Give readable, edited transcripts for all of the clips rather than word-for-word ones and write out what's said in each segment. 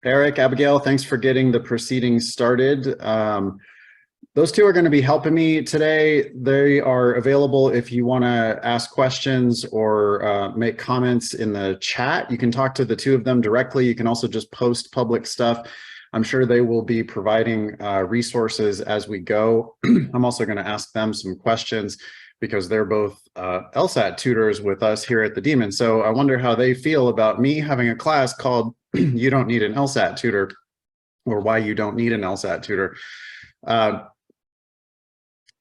Eric, Abigail, thanks for getting the proceedings started. Those two are going to be helping me today. They are available if you want to ask questions or make comments in the chat. You can talk to the two of them directly. You can also just post public stuff. I'm sure they will be providing resources as we go. I'm also going to ask them some questions because they're both LSAT tutors with us here at the Demon. So I wonder how they feel about me having a class called You Don't Need an LSAT Tutor, or Why You Don't Need an LSAT Tutor.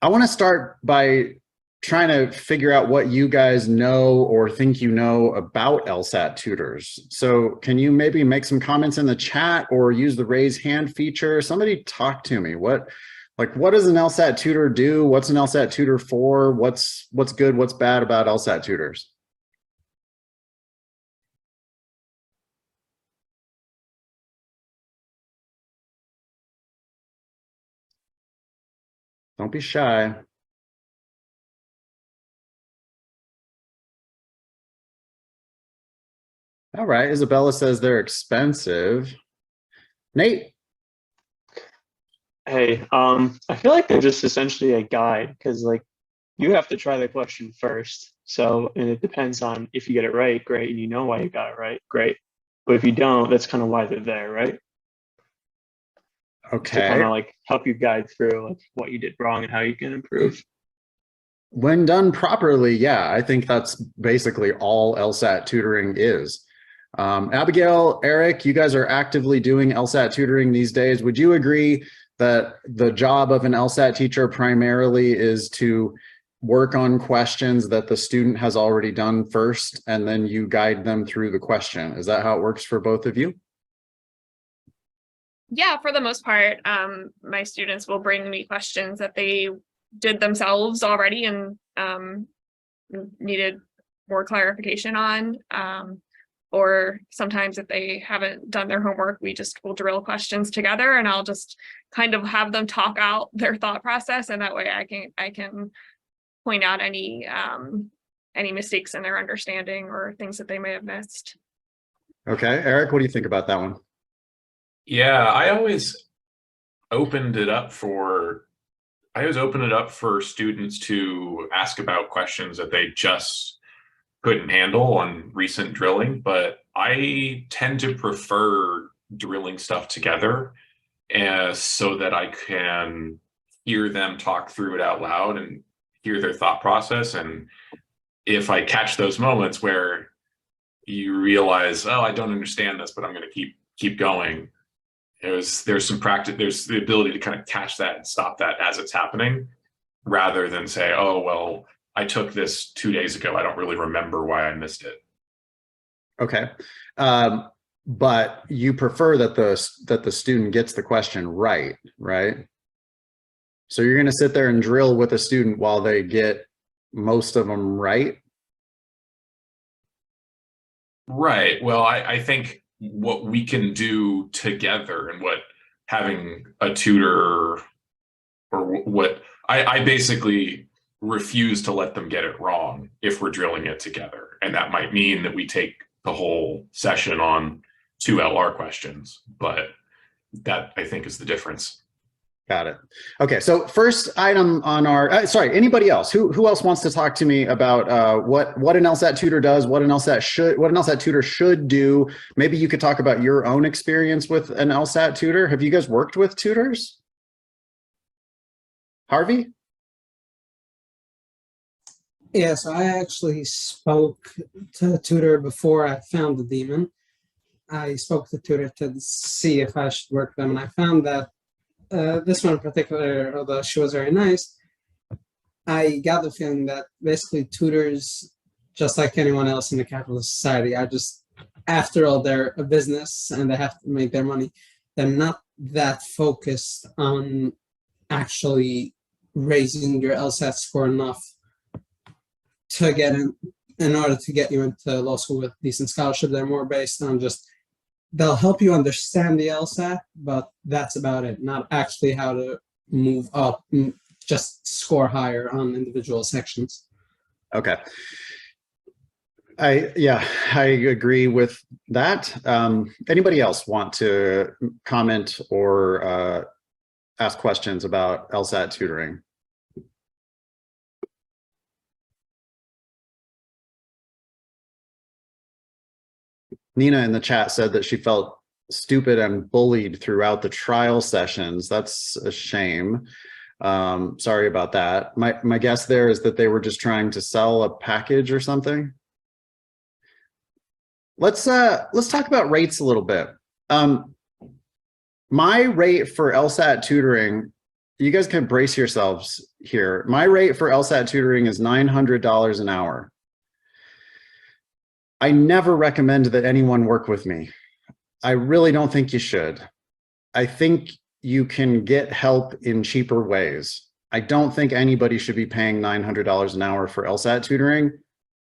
I want to start by trying to figure out what you guys know or think you know about LSAT tutors. So can you maybe make some comments in the chat or use the raise hand feature? Somebody talk to me. What does an LSAT tutor do? What's an LSAT tutor for? What's good, what's bad about LSAT tutors? Don't be shy. All right, Isabella says they're expensive. Nate? Hey, I feel like they're just essentially a guide because like you have to try the question first. So, and it depends on if you get it right, great, and you know why you got it right, great. But if you don't, that's kind of why they're there, right? Okay. To kind of like help you guide through like what you did wrong and how you can improve. When done properly, yeah, I think that's basically all LSAT tutoring is. Abigail, Eric, you guys are actively doing LSAT tutoring these days. Would you agree that the job of an LSAT teacher primarily is to work on questions that the student has already done first, and then you guide them through the question? Is that how it works for both of you? Yeah, for the most part, my students will bring me questions that they did themselves already and needed more clarification on. Or sometimes if they haven't done their homework, we just will drill questions together and I'll just kind of have them talk out their thought process. And that way I can point out any mistakes in their understanding or things that they may have missed. Okay, Eric, what do you think about that one? Yeah, I always opened it up for students to ask about questions that they just couldn't handle on recent drilling, but I tend to prefer drilling stuff together so that I can hear them talk through it out loud and hear their thought process. And if I catch those moments where you realize, oh, I don't understand this, but I'm going to keep going, there's some practice, there's the ability to kind of catch that and stop that as it's happening, rather than say, oh, well, I took this 2 days ago, I don't really remember why I missed it. Okay. But you prefer that the student gets the question right? So you're going to sit there and drill with a student while they get most of them right? Right. Well, I think what we can do together and what having a tutor or what I basically refuse to let them get it wrong if we're drilling it together. And that might mean that we take the whole session on 2 LR questions, but that I think is the difference. Got it. Okay, so first item on our, sorry, anybody else? Who else wants to talk to me about what an LSAT tutor does, what an LSAT tutor should do? Maybe you could talk about your own experience with an LSAT tutor. Have you guys worked with tutors? Harvey? Yeah, so I actually spoke to a tutor before I found the Demon. I spoke to the tutor to see if I should work with them, and I found that this one in particular, although she was very nice, I got the feeling that basically tutors, just like anyone else in the capitalist society, are just, after all, they're a business and they have to make their money. They're not that focused on actually raising your LSAT score enough to get in order to get you into law school with decent scholarship. They're more based on just, they'll help you understand the LSAT, but that's about it. Not actually how to move up, just score higher on individual sections. Okay. Yeah, I agree with that. Anybody else want to comment or ask questions about LSAT tutoring? Nina in the chat said that she felt stupid and bullied throughout the trial sessions. That's a shame. Sorry about that. My guess there is that they were just trying to sell a package or something. Let's talk about rates a little bit. My rate for LSAT tutoring, you guys can brace yourselves here. My rate for LSAT tutoring is $900 an hour. I never recommend that anyone work with me. I really don't think you should. I think you can get help in cheaper ways. I don't think anybody should be paying $900 an hour for LSAT tutoring,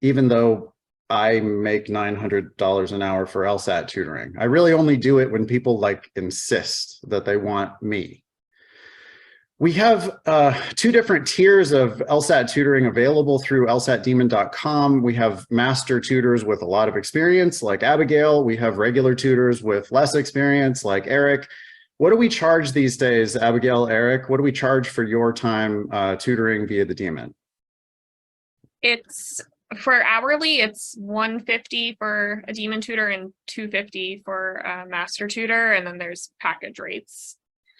even though I make $900 an hour for LSAT tutoring. I really only do it when people like insist that they want me. We have 2 different tiers of LSAT tutoring available through lsatdemon.com. We have master tutors with a lot of experience like Abigail. We have regular tutors with less experience like Eric. What do we charge these days, Abigail, Eric? What do we charge for your time tutoring via the Demon? It's for hourly, it's $150 for a Demon tutor and $250 for a master tutor, and then there's package rates.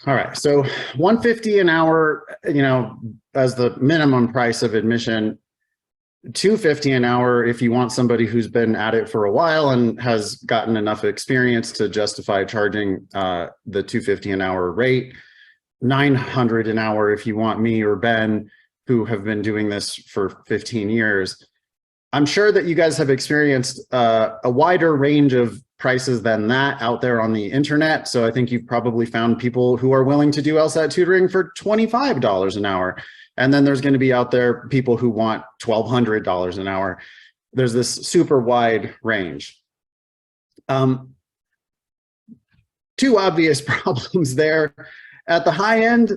All right, so $150 an hour, you know, as the minimum price of admission, $250 an hour if you want somebody who's been at it for a while and has gotten enough experience to justify charging the $250 an hour rate, $900 an hour if you want me or Ben, who have been doing this for 15 years. I'm sure that you guys have experienced a wider range of prices than that out there on the internet. So I think you've probably found people who are willing to do LSAT tutoring for $25 an hour. And then there's going to be out there people who want $1,200 an hour. There's this super wide range. 2 obvious problems there. At the high end,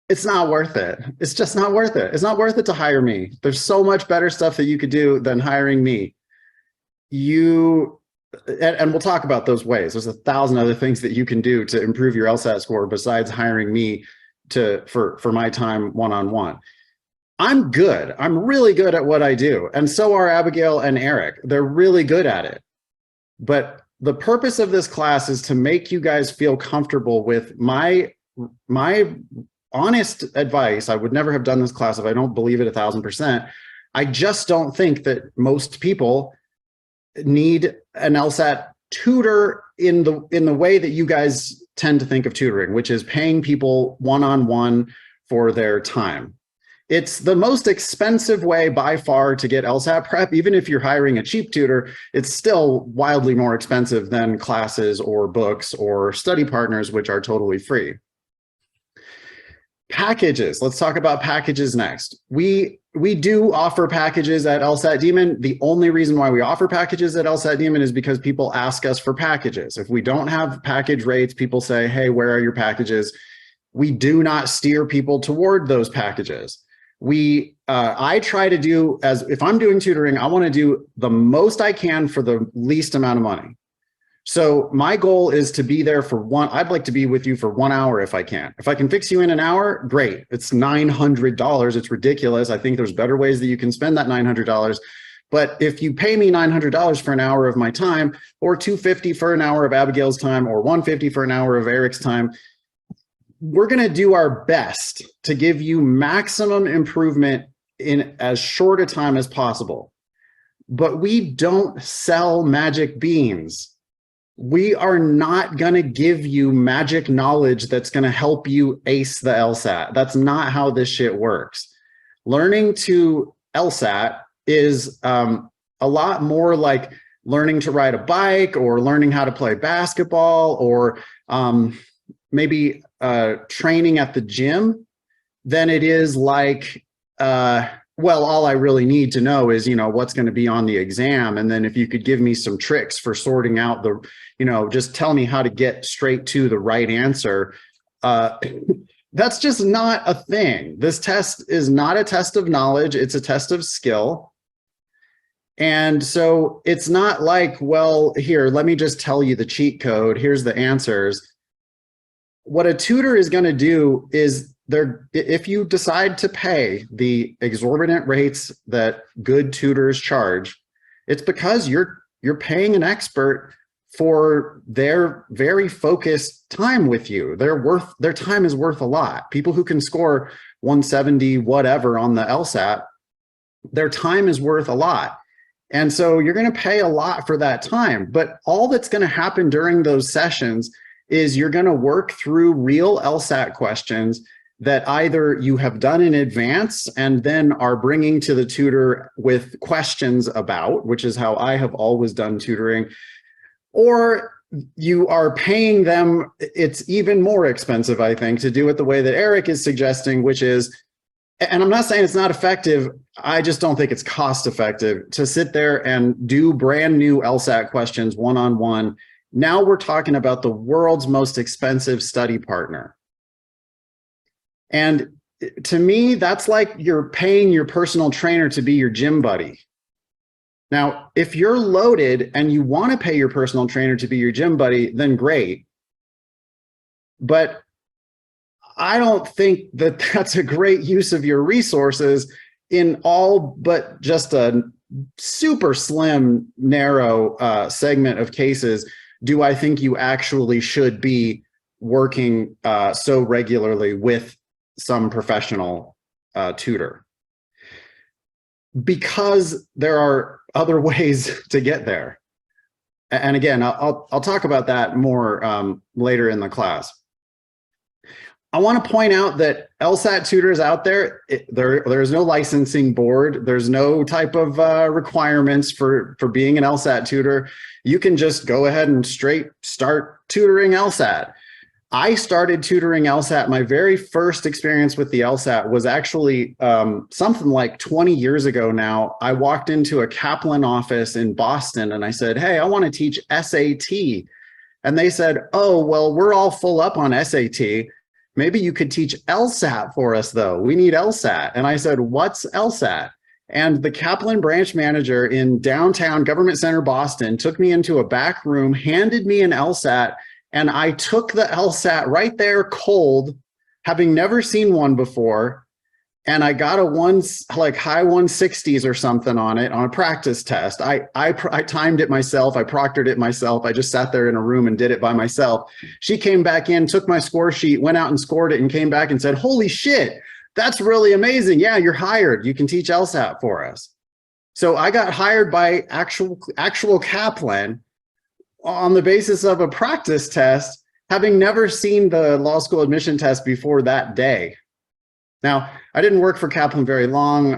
it's not worth it. It's just not worth it. It's not worth it to hire me. There's so much better stuff that you could do than hiring me. And we'll talk about those ways. There's 1,000 other things that you can do to improve your LSAT score besides hiring me for my time one-on-one. I'm good. I'm really good at what I do. And so are Abigail and Eric. They're really good at it. But the purpose of this class is to make you guys feel comfortable with my honest advice. I would never have done this class if I don't believe it 1,000%. I just don't think that most people need an LSAT tutor in the way that you guys tend to think of tutoring, which is paying people one-on-one for their time. It's the most expensive way by far to get LSAT prep. Even if you're hiring a cheap tutor, it's still wildly more expensive than classes or books or study partners, which are totally free. Packages. Let's talk about packages next. We do offer packages at LSAT Demon. The only reason why we offer packages at LSAT Demon is because people ask us for packages. If we don't have package rates, people say, hey, where are your packages? We do not steer people toward those packages. I try to do, if I'm doing tutoring, I want to do the most I can for the least amount of money. So my goal is to be there for I'd like to be with you for 1 hour if I can. If I can fix you in an hour, great. It's $900. It's ridiculous. I think there's better ways that you can spend that $900. But if you pay me $900 for an hour of my time, or $250 for an hour of Abigail's time, or $150 for an hour of Eric's time, we're going to do our best to give you maximum improvement in as short a time as possible. But we don't sell magic beans. We are not going to give you magic knowledge that's going to help you ace the LSAT. That's not how this shit works. Learning to LSAT is a lot more like learning to ride a bike or learning how to play basketball or maybe training at the gym than it is like, well, all I really need to know is, what's going to be on the exam. And then if you could give me some tricks for sorting out just tell me how to get straight to the right answer. That's just not a thing. This test is not a test of knowledge. It's a test of skill. And so it's not like, well, here, let me just tell you the cheat code. Here's the answers. What a tutor is going to do is if you decide to pay the exorbitant rates that good tutors charge, it's because you're paying an expert for their very focused time with you. Their time is worth a lot. People who can score 170 whatever on the LSAT, their time is worth a lot. And so you're going to pay a lot for that time. But all that's going to happen during those sessions is you're going to work through real LSAT questions that either you have done in advance and then are bringing to the tutor with questions about, which is how I have always done tutoring, or you are paying them. It's even more expensive, I think, to do it the way that Eric is suggesting, which is, and I'm not saying it's not effective, I just don't think it's cost effective to sit there and do brand new LSAT questions one-on-one. Now we're talking about the world's most expensive study partner. And to me, that's like you're paying your personal trainer to be your gym buddy. Now, if you're loaded and you want to pay your personal trainer to be your gym buddy, then great. But I don't think that that's a great use of your resources in all but just a super slim, narrow segment of cases. Do I think you actually should be working so regularly with some professional tutor? Because there are other ways to get there. And again, I'll talk about that more later in the class. I want to point out that LSAT tutors out there, there's no licensing board. There's no type of requirements for being an LSAT tutor. You can just go ahead and straight start tutoring LSAT. I started tutoring LSAT. My very first experience with the LSAT was actually something like 20 years ago now. I walked into a Kaplan office in Boston and I said, hey, I want to teach SAT. And they said, oh, well, we're all full up on SAT. Maybe you could teach LSAT for us, though. We need LSAT. And I said, what's LSAT? And the Kaplan branch manager in downtown Government Center, Boston, took me into a back room, handed me an LSAT, and I took the LSAT right there cold, having never seen one before. And I got a high 160s or something on it on a practice test. I timed it myself. I proctored it myself. I just sat there in a room and did it by myself. She came back in, took my score sheet, went out and scored it, and came back and said, holy shit, that's really amazing. Yeah, you're hired. You can teach LSAT for us. So I got hired by actual Kaplan on the basis of a practice test, having never seen the law school admission test before that day. Now, I didn't work for Kaplan very long.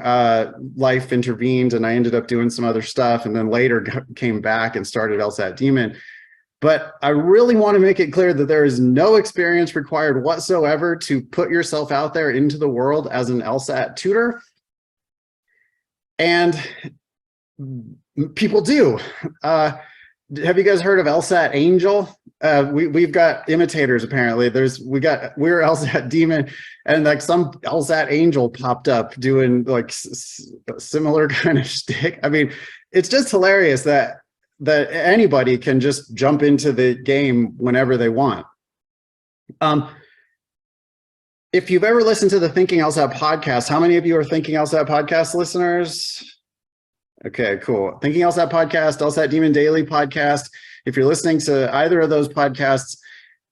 Life intervened and I ended up doing some other stuff, and then later came back and started LSAT Demon. But I really want to make it clear that there is no experience required whatsoever to put yourself out there into the world as an LSAT tutor. And people do. Have you guys heard of LSAT Angel? We've got imitators apparently. We're LSAT Demon, and like some LSAT Angel popped up doing like similar kind of shtick. I mean, it's just hilarious that anybody can just jump into the game whenever they want. If you've ever listened to the Thinking LSAT podcast, how many of you are Thinking LSAT podcast listeners? Okay, cool. Thinking LSAT podcast, LSAT Demon Daily podcast. If you're listening to either of those podcasts,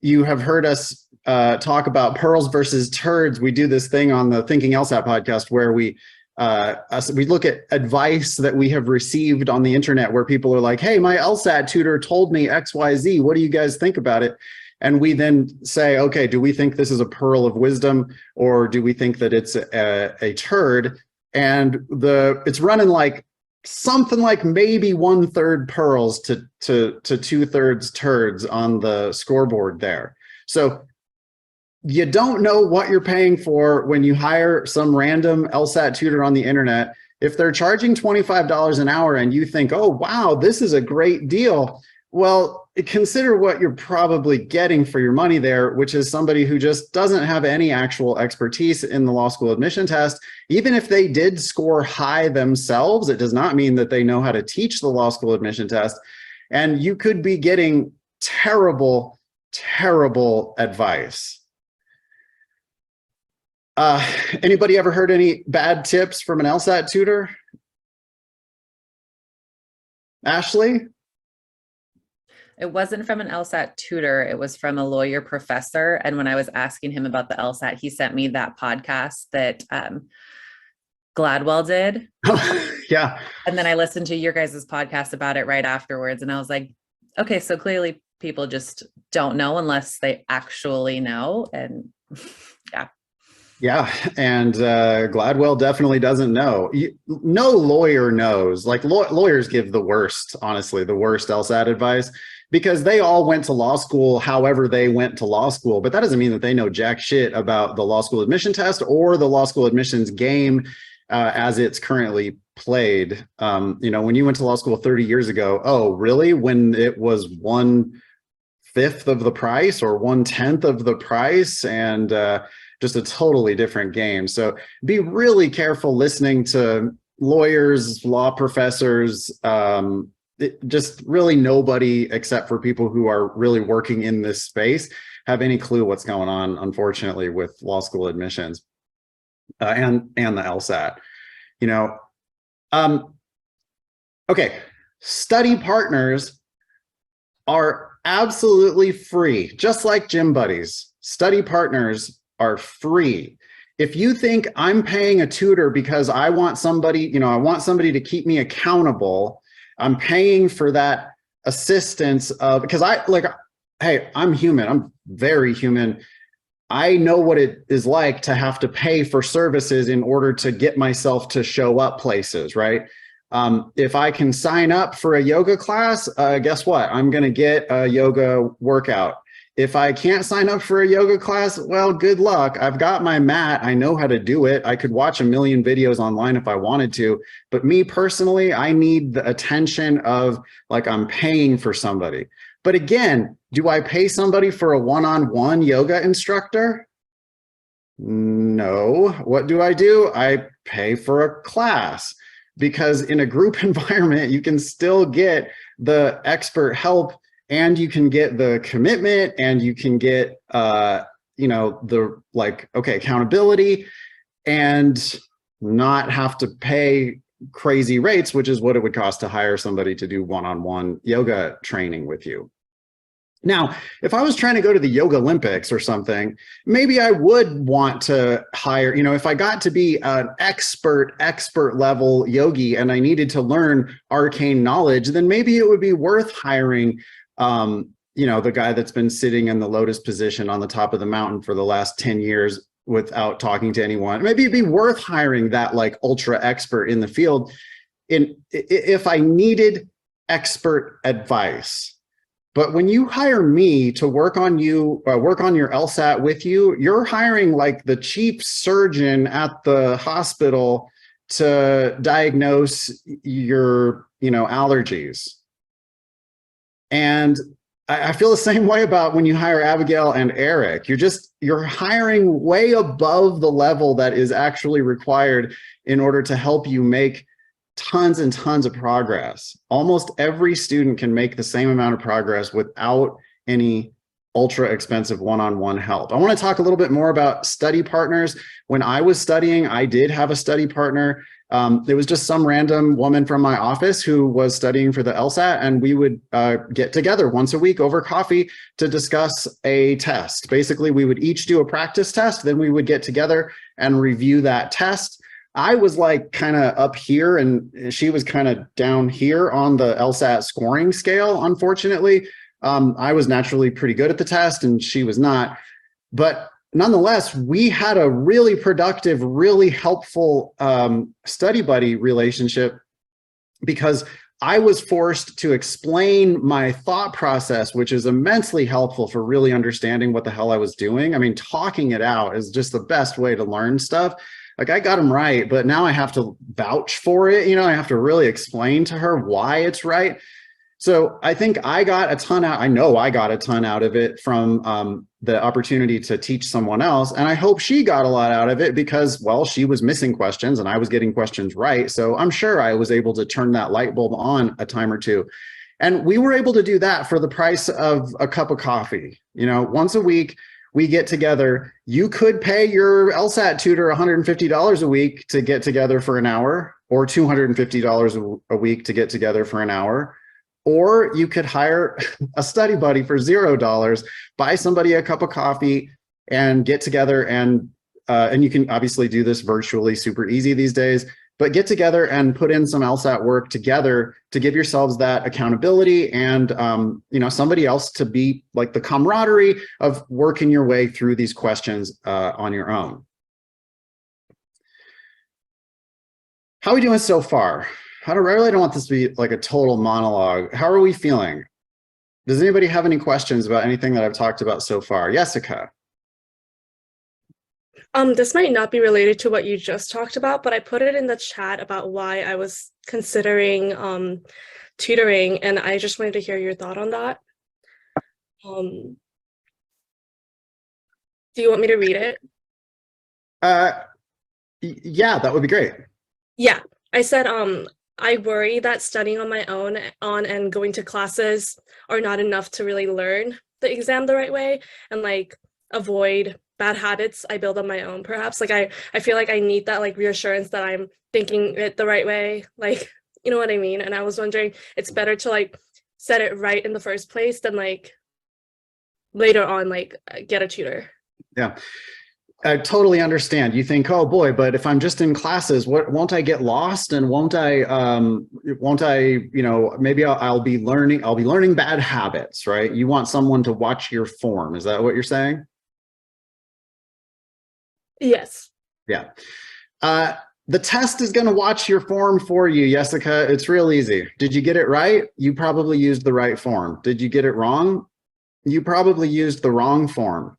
you have heard us talk about pearls versus turds. We do this thing on the Thinking LSAT podcast where we look at advice that we have received on the internet where people are like, hey, my LSAT tutor told me XYZ. What do you guys think about it? And we then say, okay, do we think this is a pearl of wisdom, or do we think that it's a turd? And it's running like something like maybe 1/3 pearls to 2/3 turds on the scoreboard there. So you don't know what you're paying for when you hire some random LSAT tutor on the internet. If they're charging $25 an hour and you think, oh, wow, this is a great deal. Well, consider what you're probably getting for your money there, which is somebody who just doesn't have any actual expertise in the law school admission test. Even if they did score high themselves, it does not mean that they know how to teach the law school admission test. And you could be getting terrible, terrible advice. Anybody ever heard any bad tips from an LSAT tutor? Ashley? It wasn't from an LSAT tutor. It was from a lawyer professor. And when I was asking him about the LSAT, he sent me that podcast that Gladwell did. Yeah. And then I listened to your guys' podcast about it right afterwards. And I was like, okay, so clearly people just don't know unless they actually know. And yeah. Yeah, and Gladwell definitely doesn't know. No lawyer knows. Like lawyers give the worst, honestly, the worst LSAT advice, because they all went to law school however they went to law school. But that doesn't mean that they know jack shit about the law school admission test or the law school admissions game as it's currently played. You know, when you went to law school 30 years ago, oh, really? When it was 1/5 of the price or 1/10 of the price, and just a totally different game. So be really careful listening to lawyers, law professors, just really nobody except for people who are really working in this space have any clue what's going on, unfortunately, with law school admissions and the LSAT. You know, okay, study partners are absolutely free, just like gym buddies. Study partners are free. If you think I'm paying a tutor because I want somebody, you know, I want somebody to keep me accountable, I'm paying for that assistance because hey, I'm human. I'm very human. I know what it is like to have to pay for services in order to get myself to show up places, right? If I can sign up for a yoga class, guess what? I'm going to get a yoga workout. If I can't sign up for a yoga class, well, good luck. I've got my mat. I know how to do it. I could watch a million videos online if I wanted to. But me personally, I need the attention of like I'm paying for somebody. But again, do I pay somebody for a one-on-one yoga instructor? No. What do? I pay for a class, because in a group environment, you can still get the expert help, and you can get the commitment, and you can get, you know, the accountability, and not have to pay crazy rates, which is what it would cost to hire somebody to do one-on-one yoga training with you. Now, if I was trying to go to the Yoga Olympics or something, maybe I would want to hire, you know, if I got to be an expert level yogi and I needed to learn arcane knowledge, then maybe it would be worth hiring, you know, the guy that's been sitting in the lotus position on the top of the mountain for the last 10 years without talking to anyone. Maybe it'd be worth hiring that like ultra expert in the field if I needed expert advice. But when you hire me to work on you, work on your LSAT with you, you're hiring like the chief surgeon at the hospital to diagnose your, you know, allergies. And I feel the same way about when you hire Abigail and Eric. You're hiring way above the level that is actually required in order to help you make tons and tons of progress. Almost every student can make the same amount of progress without any ultra expensive one-on-one help. I want to talk a little bit more about study partners. When I was studying, I did have a study partner. It was just some random woman from my office who was studying for the LSAT, and we would get together once a week over coffee to discuss a test. Basically, we would each do a practice test, then we would get together and review that test. I was like kind of up here and she was kind of down here on the LSAT scoring scale, unfortunately. I was naturally pretty good at the test and she was not. But nonetheless, we had a really productive, really helpful study buddy relationship, because I was forced to explain my thought process, which is immensely helpful for really understanding what the hell I was doing. I mean, talking it out is just the best way to learn stuff. Like I got them right, but now I have to vouch for it. You know, I have to really explain to her why it's right. So I think I got a ton out. I know I got a ton out of it from the opportunity to teach someone else. And I hope she got a lot out of it because, well, she was missing questions and I was getting questions right. So I'm sure I was able to turn that light bulb on a time or two. And we were able to do that for the price of a cup of coffee. You know, once a week, we get together. You could pay your LSAT tutor $150 a week to get together for an hour, or $250 a week to get together for an hour. Or you could hire a study buddy for $0, buy somebody a cup of coffee and get together, and you can obviously do this virtually, super easy these days, but get together and put in some LSAT work together to give yourselves that accountability and you know, somebody else to be like the camaraderie of working your way through these questions on your own. How are we doing so far? I really don't want this to be like a total monologue. How are we feeling? Does anybody have any questions about anything that I've talked about so far? Jessica. This might not be related to what you just talked about, but I put it in the chat about why I was considering tutoring, and I just wanted to hear your thought on that. Do you want me to read it? Yeah, that would be great. Yeah, I said, I worry that studying on my own and going to classes are not enough to really learn the exam the right way and like avoid bad habits I build on my own, perhaps. Like I feel like I need that like reassurance that I'm thinking it the right way, like, you know what I mean? And I was wondering, it's better to like set it right in the first place than like later on like get a tutor. Yeah. I totally understand. You think, oh boy, but if I'm just in classes, won't I get lost? And won't I, you know, maybe I'll be learning bad habits, right? You want someone to watch your form. Is that what you're saying? Yes. Yeah. The test is going to watch your form for you, Jessica. It's real easy. Did you get it right? You probably used the right form. Did you get it wrong? You probably used the wrong form.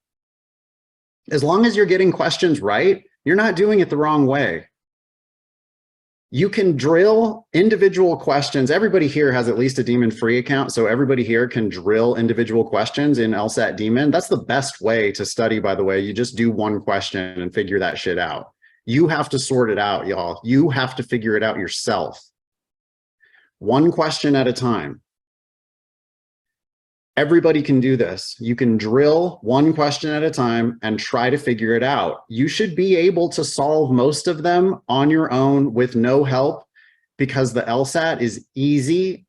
As long as you're getting questions right, you're not doing it the wrong way. You can drill individual questions. Everybody here has at least a Demon free account, so everybody here can drill individual questions in LSAT Demon. That's the best way to study, by the way. You just do one question and figure that shit out. You have to sort it out, y'all. You have to figure it out yourself. One question at a time. Everybody can do this. You can drill one question at a time and try to figure it out. You should be able to solve most of them on your own with no help because the LSAT is easy.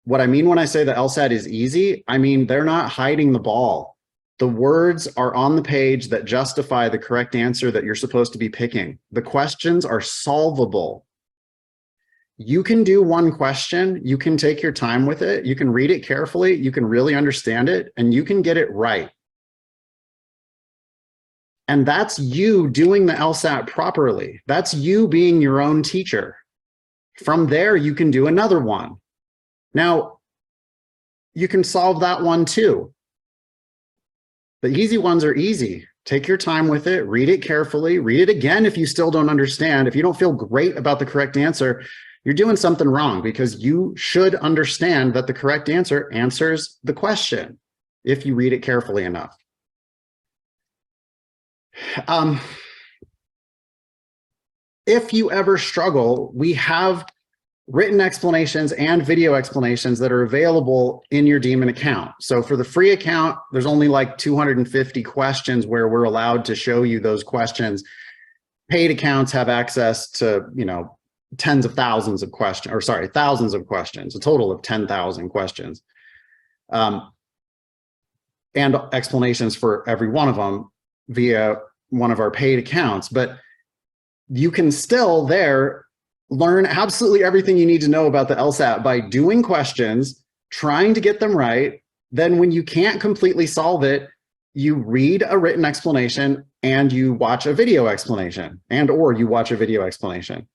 What I mean when I say the LSAT is easy, I mean they're not hiding the ball. The words are on the page that justify the correct answer that you're supposed to be picking. The questions are solvable. You can do one question, you can take your time with it, you can read it carefully, you can really understand it, and you can get it right. And that's you doing the LSAT properly. That's you being your own teacher. From there, you can do another one. Now, you can solve that one too. The easy ones are easy. Take your time with it, read it carefully, read it again if you still don't understand. If you don't feel great about the correct answer, you're doing something wrong because you should understand that the correct answer answers the question if you read it carefully enough. If you ever struggle, we have written explanations and video explanations that are available in your Demon account. So for the free account, there's only like 250 questions where we're allowed to show you those questions. Paid accounts have access to, you know, tens of thousands of questions, or sorry, thousands of questions, a total of 10,000 questions. And explanations for every one of them via one of our paid accounts. But you can still there learn absolutely everything you need to know about the LSAT by doing questions, trying to get them right. Then when you can't completely solve it, you read a written explanation and you watch a video explanation, and or you watch a video explanation.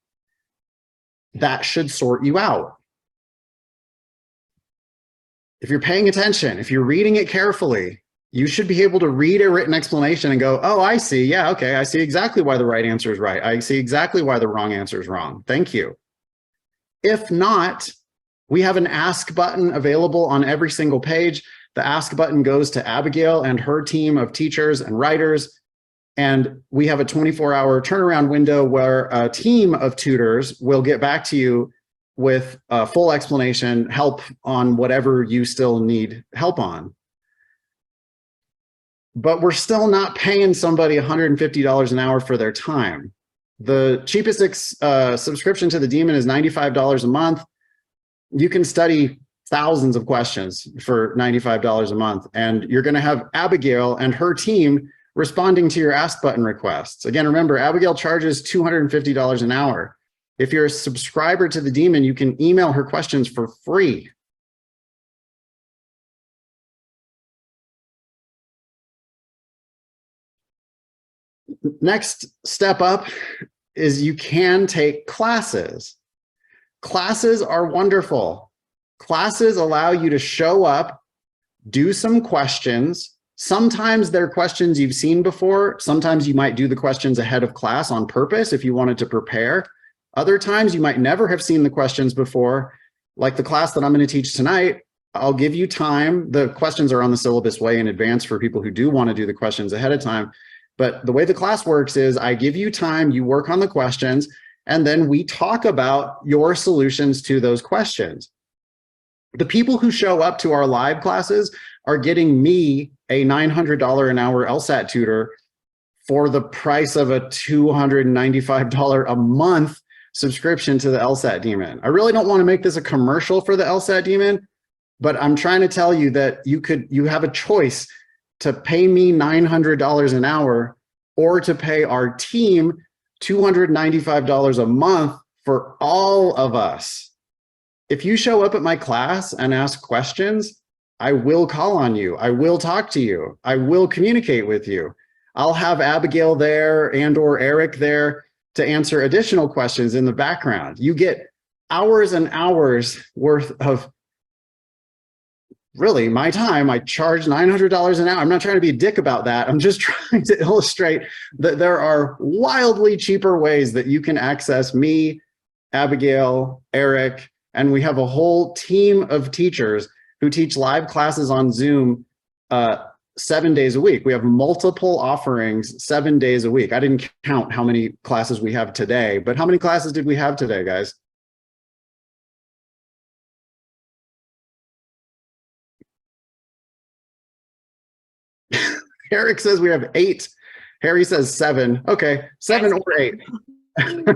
That should sort you out. If you're paying attention, if you're reading it carefully, you should be able to read a written explanation and go, oh, I see. Yeah, okay. I see exactly why the right answer is right. I see exactly why the wrong answer is wrong. Thank you. If not, We have an ask button available on every single page. The ask button goes to Abigail and her team of teachers and writers. And we have a 24-hour turnaround window where a team of tutors will get back to you with a full explanation, help on whatever you still need help on. But we're still not paying somebody $150 an hour for their time. The cheapest subscription to the Demon is $95 a month. You can study thousands of questions for $95 a month, and you're going to have Abigail and her team responding to your ask button requests. Again, remember, Abigail charges $250 an hour. If you're a subscriber to the Demon, you can email her questions for free. Next step up is you can take classes. Classes are wonderful. Classes allow you to show up, do some questions. Sometimes they're questions you've seen before. Sometimes you might do the questions ahead of class on purpose if you wanted to prepare. Other times you might never have seen the questions before, like the class that I'm going to teach tonight. I'll give you time. The questions are on the syllabus way in advance for people who do want to do the questions ahead of time. But the way the class works is I give you time, you work on the questions, and then we talk about your solutions to those questions. The people who show up to our live classes are getting me a $900 an hour LSAT tutor for the price of a $295 a month subscription to the LSAT Demon. I really don't want to make this a commercial for the LSAT Demon, but I'm trying to tell you that you have a choice to pay me $900 an hour or to pay our team $295 a month for all of us. If you show up at my class and ask questions, I will call on you. I will talk to you. I will communicate with you. I'll have Abigail there and or Eric there to answer additional questions in the background. You get hours and hours worth of really my time. I charge $900 an hour. I'm not trying to be a dick about that. I'm just trying to illustrate that there are wildly cheaper ways that you can access me, Abigail, Eric, and we have a whole team of teachers who teach live classes on Zoom 7 days a week. We have multiple offerings 7 days a week. I didn't count how many classes we have today, but how many classes did we have today, guys? Eric says we have 8. Harry says 7. Okay, 7 or 8.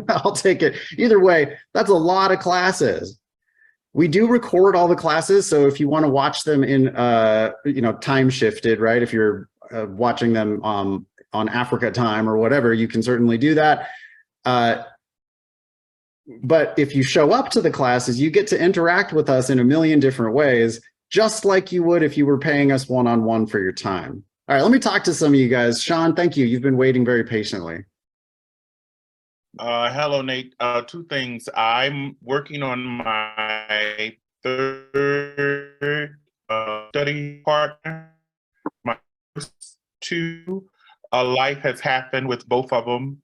I'll take it. Either way, that's a lot of classes. We do record all the classes, so if you want to watch them in, time shifted, right? If you're watching them on Africa time or whatever, you can certainly do that. But if you show up to the classes, you get to interact with us in a million different ways, just like you would if you were paying us one-on-one for your time. All right, let me talk to some of you guys. Sean, thank you. You've been waiting very patiently. Hello, Nate. 2 things. I'm working on my 3rd study partner. My first 2, life has happened with both of them,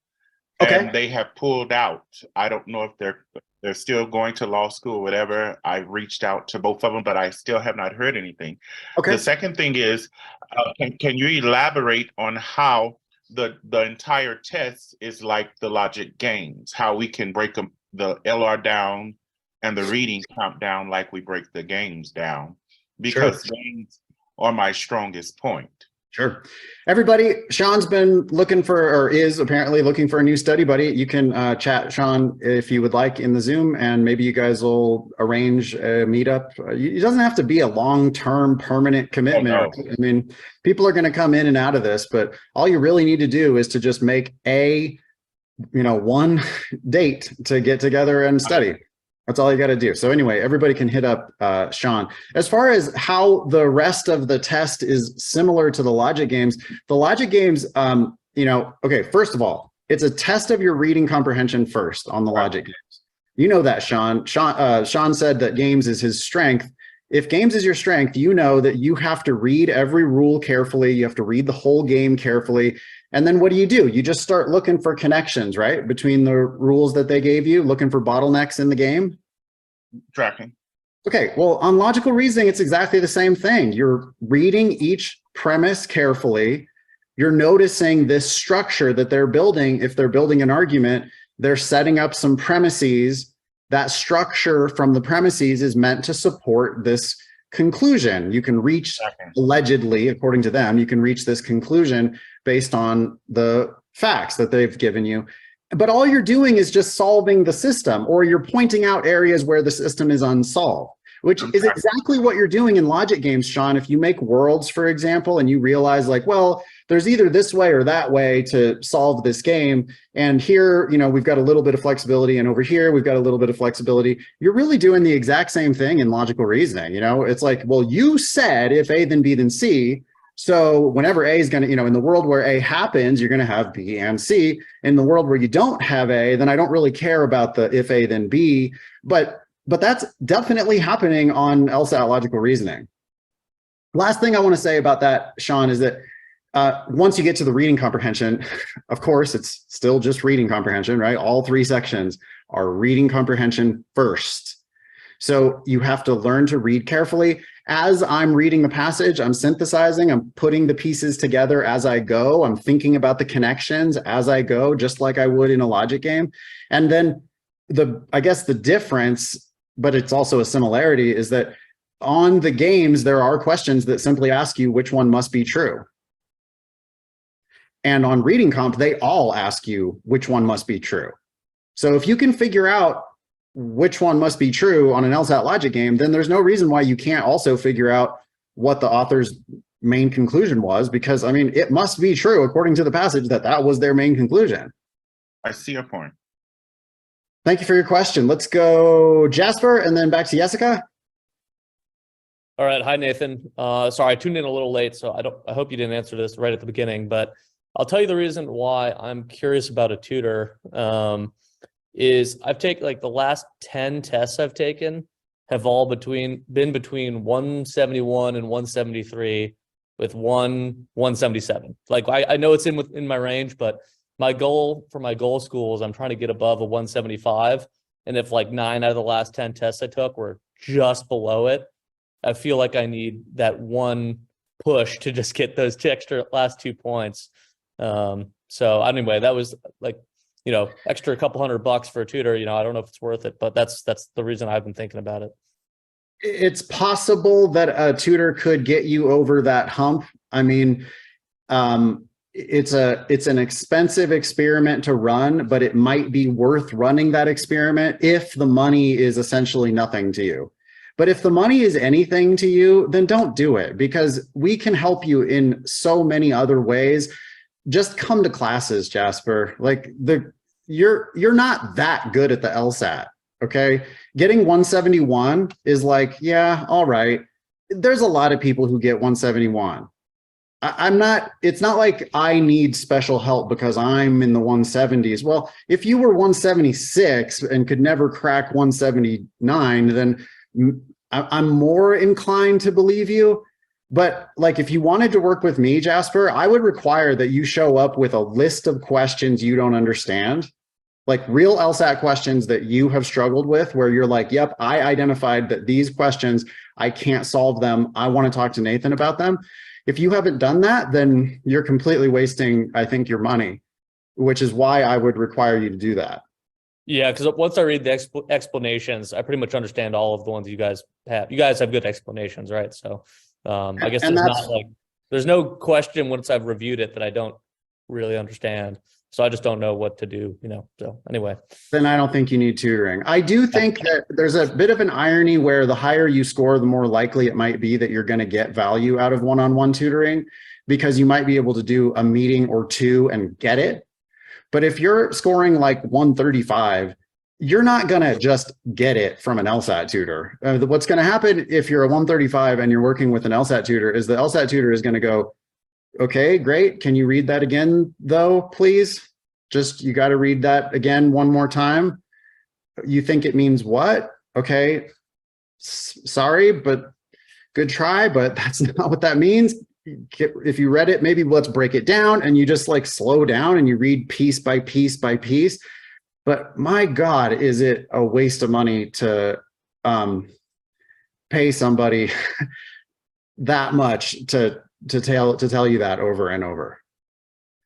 and they have pulled out. I don't know if they're still going to law school or whatever. I've reached out to both of them, but I still have not heard anything. Okay. The second thing is, can you elaborate on how the entire test is like the logic games, how we can break them, the LR down and the reading count down like we break the games down, because games are my strongest point. Sure. Everybody, Sean's been looking for, or is apparently looking for a new study buddy. You can chat Sean if you would like in the Zoom, and maybe you guys will arrange a meetup. It doesn't have to be a long-term permanent commitment. Oh, no. I mean, people are going to come in and out of this, but all you really need to do is to just make one date to get together and study. That's all you got to do. So anyway, everybody can hit up Sean. As far as how the rest of the test is similar to the logic games, okay, first of all, it's a test of your reading comprehension first on the logic games. You know that, Sean. Sean said that games is his strength. If games is your strength, you know that you have to read every rule carefully. You have to read the whole game carefully. And then what do? You just start looking for connections, right? Between the rules that they gave you, looking for bottlenecks in the game. Tracking. Okay, well, on logical reasoning, it's exactly the same thing. You're reading each premise carefully. You're noticing this structure that they're building. If they're building an argument, they're setting up some premises. That structure from the premises is meant to support this conclusion. You can reach, allegedly, according to them, you can reach this conclusion based on the facts that they've given you. But all you're doing is just solving the system, or you're pointing out areas where the system is unsolved, which is exactly what you're doing in logic games, Sean. If you make worlds, for example, and you realize like, well, there's either this way or that way to solve this game. And here, you know, we've got a little bit of flexibility, and over here, we've got a little bit of flexibility. You're really doing the exact same thing in logical reasoning. You know, it's like, well, you said if A, then B, then C. So whenever A is going to, you know, in the world where A happens, you're going to have B and C. In the world where you don't have A, then I don't really care about the if A, then B. But that's definitely happening on LSAT logical reasoning. Last thing I want to say about that, Sean, is that once you get to the reading comprehension, of course, it's still just reading comprehension, right? All three sections are reading comprehension first. So you have to learn to read carefully. As I'm reading the passage, I'm synthesizing, I'm putting the pieces together as I go. I'm thinking about the connections as I go, just like I would in a logic game. And then I guess the difference, but it's also a similarity, is that on the games, there are questions that simply ask you which one must be true. And on reading comp, they all ask you which one must be true. So if you can figure out which one must be true on an LSAT logic game, then there's no reason why you can't also figure out what the author's main conclusion was, because I mean, it must be true according to the passage that that was their main conclusion. I see your point. Thank you for your question. Let's go Jasper and then back to Jessica. All right. Hi, Nathan. Sorry, I tuned in a little late, so I hope you didn't answer this right at the beginning, but I'll tell you the reason why I'm curious about a tutor. Is I've taken like the last 10 tests I've taken have all been between 171 and 173 with 177. Like I know it's in my range, but my goal for my goal school is I'm trying to get above a 175. And if like 9 out of the last 10 tests I took were just below it, I feel like I need that one push to just get those extra last 2 points. So anyway, that was like, you know, extra couple $100 for a tutor. You know, I don't know if it's worth it, but that's the reason I've been thinking about it. It's possible that a tutor could get you over that hump. I mean, it's an expensive experiment to run, but it might be worth running that experiment if the money is essentially nothing to you. But if the money is anything to you, then don't do it, because we can help you in so many other ways. Just come to classes, Jasper. Like you're not that good at the LSAT, okay? Getting 171 is like, yeah, all right. There's a lot of people who get 171. It's not like I need special help because I'm in the 170s. Well, if you were 176 and could never crack 179, then I'm more inclined to believe you. But like, if you wanted to work with me, Jasper, I would require that you show up with a list of questions you don't understand, like real LSAT questions that you have struggled with, where you're like, yep, I identified that these questions, I can't solve them. I want to talk to Nathan about them. If you haven't done that, then you're completely wasting, I think, your money, which is why I would require you to do that. Yeah, because once I read the explanations, I pretty much understand all of the ones you guys have. You guys have good explanations, right? So I guess there's no question once I've reviewed it that I don't really understand. So I just don't know what to do, you know. So anyway. Then I don't think you need tutoring. I do think that there's a bit of an irony where the higher you score, the more likely it might be that you're going to get value out of one-on-one tutoring, because you might be able to do a meeting or two and get it. But if you're scoring like 135, you're not going to just get it from an LSAT tutor. What's going to happen if you're a 135 and you're working with an LSAT tutor is the LSAT tutor is going to go, okay, great. Can you read that again, though, please? Just, you got to read that again one more time. You think it means what? Okay, sorry, but good try, but that's not what that means. If you read it, maybe let's break it down, and you just like slow down and you read piece by piece by piece. But my God, is it a waste of money to pay somebody that much to tell you that over and over.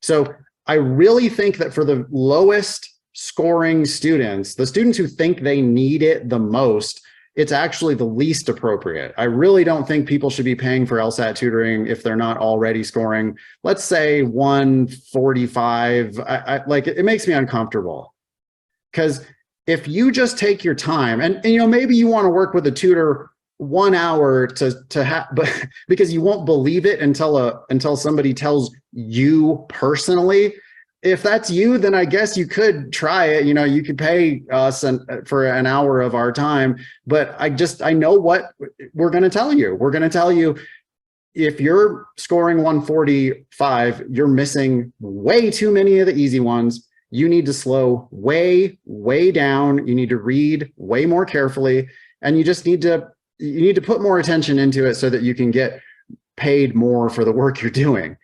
So I really think that for the lowest scoring students, the students who think they need it the most, it's actually the least appropriate. I really don't think people should be paying for LSAT tutoring if they're not already scoring, let's say 145. Like, it makes me uncomfortable, because if you just take your time and you know, maybe you want to work with a tutor 1 hour to have, but because you won't believe it until somebody tells you personally. If that's you, then I guess you could try it. You know, you could pay us for an hour of our time, but I know what we're going to tell you. We're going to tell you, if you're scoring 145, you're missing way too many of the easy ones. You need to slow way down. You need to read way more carefully, and you just need to put more attention into it so that you can get paid more for the work you're doing.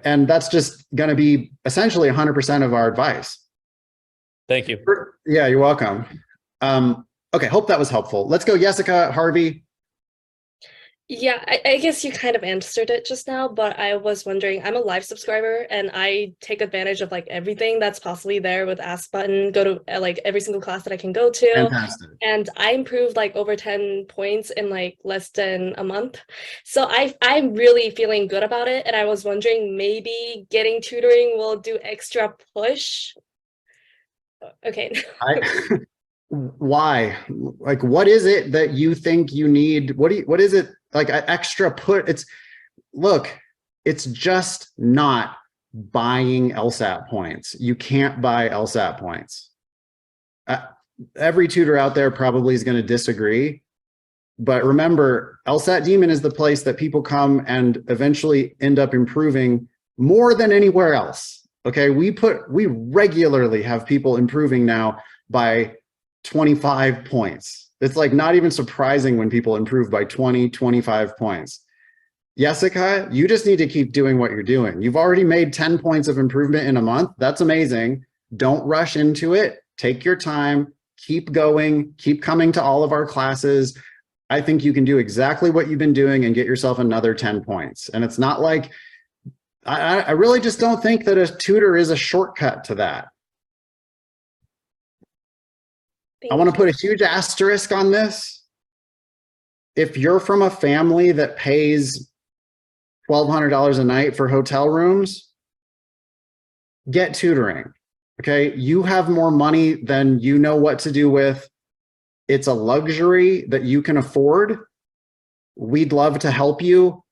And that's just going to be essentially 100% of our advice. Thank you. Yeah, you're welcome. Okay, hope that was helpful. Let's go, Jessica, Harvey. Yeah, I guess you kind of answered it just now, but I was wondering, I'm a live subscriber and I take advantage of like everything that's possibly there with Ask Button, go to like every single class that I can go to. Fantastic. And I improved like over 10 points in like less than a month. So I'm really feeling good about it. And I was wondering, maybe getting tutoring will do extra push. Okay. Why? Like, what is it that you think you need? What is it like extra put? Look, it's just not buying LSAT points. You can't buy LSAT points. Every tutor out there probably is going to disagree, but remember, LSAT Demon is the place that people come and eventually end up improving more than anywhere else. Okay, we regularly have people improving now by 25 points. It's like not even surprising when people improve by 20, 25 points. Jessica, you just need to keep doing what you're doing. You've already made 10 points of improvement in a month. That's amazing. Don't rush into it. Take your time, keep going, keep coming to all of our classes. I think you can do exactly what you've been doing and get yourself another 10 points. And it's not like, I really just don't think that a tutor is a shortcut to that. I want to put a huge asterisk on this. If you're from a family that pays $1,200 a night for hotel rooms, get tutoring. Okay, you have more money than you know what to do with. It's a luxury that you can afford. We'd love to help you.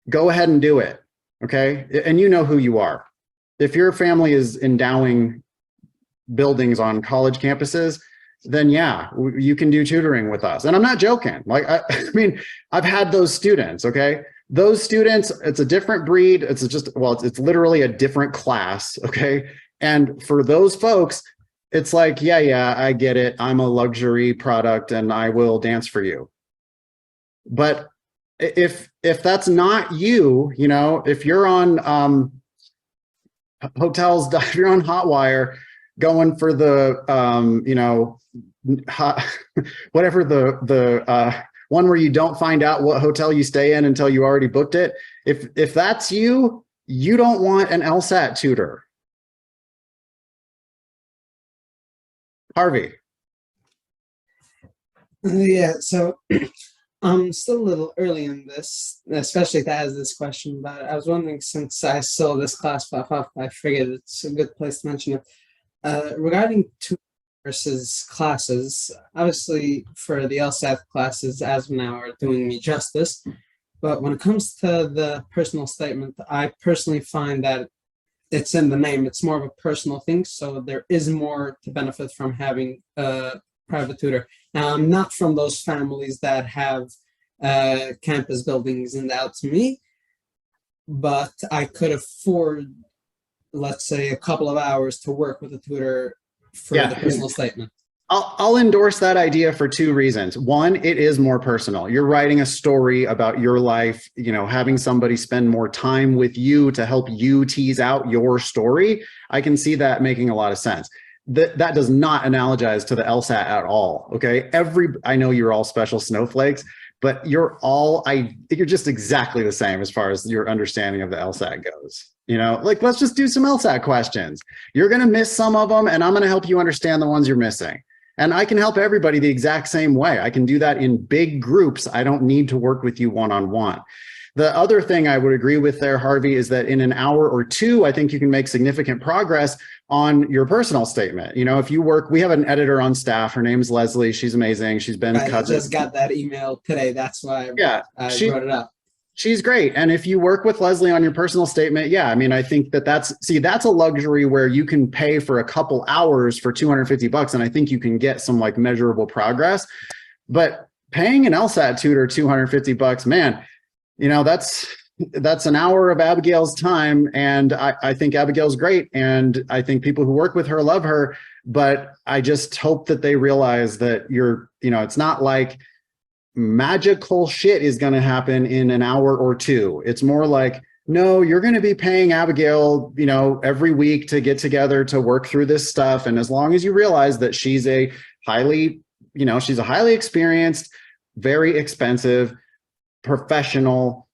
Go ahead and do it. Okay, and you know who you are. If your family is endowing buildings on college campuses, then yeah, you can do tutoring with us. And I'm not joking. Like, I mean, I've had those students, okay? Those students, it's a different breed. It's just, well, it's literally a different class, okay? And for those folks, it's like, yeah, I get it. I'm a luxury product and I will dance for you. But if that's not you, you know, if you're on hotels, if you're on Hotwire going for the, you know, whatever the one where you don't find out what hotel you stay in until you already booked it. If that's you, you don't want an LSAT tutor. Harvey. Yeah, so I'm still a little early in this, especially to ask this question, but I was wondering, since I saw this class pop up, I figured it's a good place to mention it. Regarding tutor versus classes, obviously for the LSAT classes as of now are doing me justice, but when it comes to the personal statement, I personally find that it's in the name. It's more of a personal thing, so there is more to benefit from having a private tutor. Now, I'm not from those families that have campus buildings endowed to me, but I could afford, let's say, a couple of hours to work with a tutor for the personal statement. I'll endorse that idea for two reasons. One, it is more personal. You're writing a story about your life, you know, having somebody spend more time with you to help you tease out your story. I can see that making a lot of sense. that does not analogize to the LSAT at all. Okay. I know you're all special snowflakes, but you're just exactly the same as far as your understanding of the LSAT goes. You know, like, let's just do some LSAT questions. You're going to miss some of them, and I'm going to help you understand the ones you're missing. And I can help everybody the exact same way. I can do that in big groups. I don't need to work with you one-on-one. The other thing I would agree with there, Harvey, is that in an hour or two, I think you can make significant progress on your personal statement. You know, if you work, we have an editor on staff. Her name's Leslie. She's amazing. She's been I just got that email today. That's why I brought it up. She's great. And if you work with Leslie on your personal statement, yeah, I mean, I think that's a luxury where you can pay for a couple hours for $250. And I think you can get some like measurable progress. But paying an LSAT tutor $250, man, you know, that's an hour of Abigail's time. And I think Abigail's great. And I think people who work with her love her. But I just hope that they realize that it's not like magical shit is going to happen in an hour or two. It's more like, no, you're going to be paying Abigail, you know, every week to get together to work through this stuff. And as long as you realize that she's a highly experienced, very expensive professional,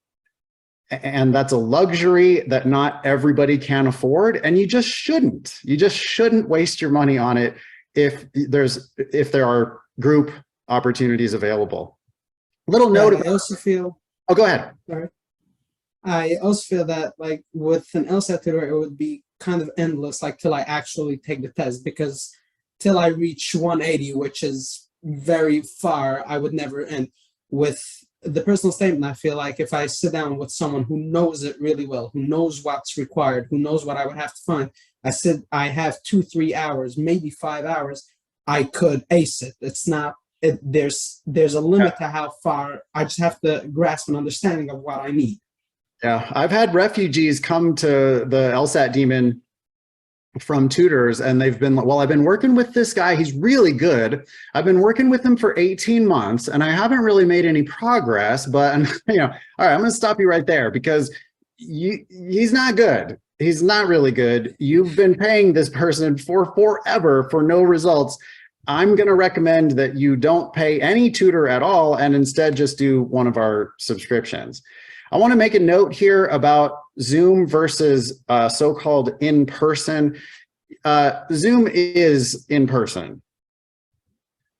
and that's a luxury that not everybody can afford. And you just shouldn't waste your money on it if there are group opportunities available. Little note about, I also feel, oh, go ahead. Sorry. I also feel that like with an LSAT tutor, it would be kind of endless, like till I actually take the test, because till I reach 180, which is very far, I would never end. With the personal statement, I feel like if I sit down with someone who knows it really well, who knows what's required, who knows what I would have to find, I have 2-3 hours, maybe 5 hours, I could ace it. It's not, there's a limit to how far. I just have to grasp an understanding of what I need. Yeah, I've had refugees come to the LSAT Demon from tutors, and they've been, well, I've been working with this guy. He's really good. I've been working with him for 18 months, and I haven't really made any progress. But all right, I'm going to stop you right there, because he's not good. He's not really good. You've been paying this person for forever for no results. I'm going to recommend that you don't pay any tutor at all and instead just do one of our subscriptions. I want to make a note here about Zoom versus so-called in-person. Zoom is in-person.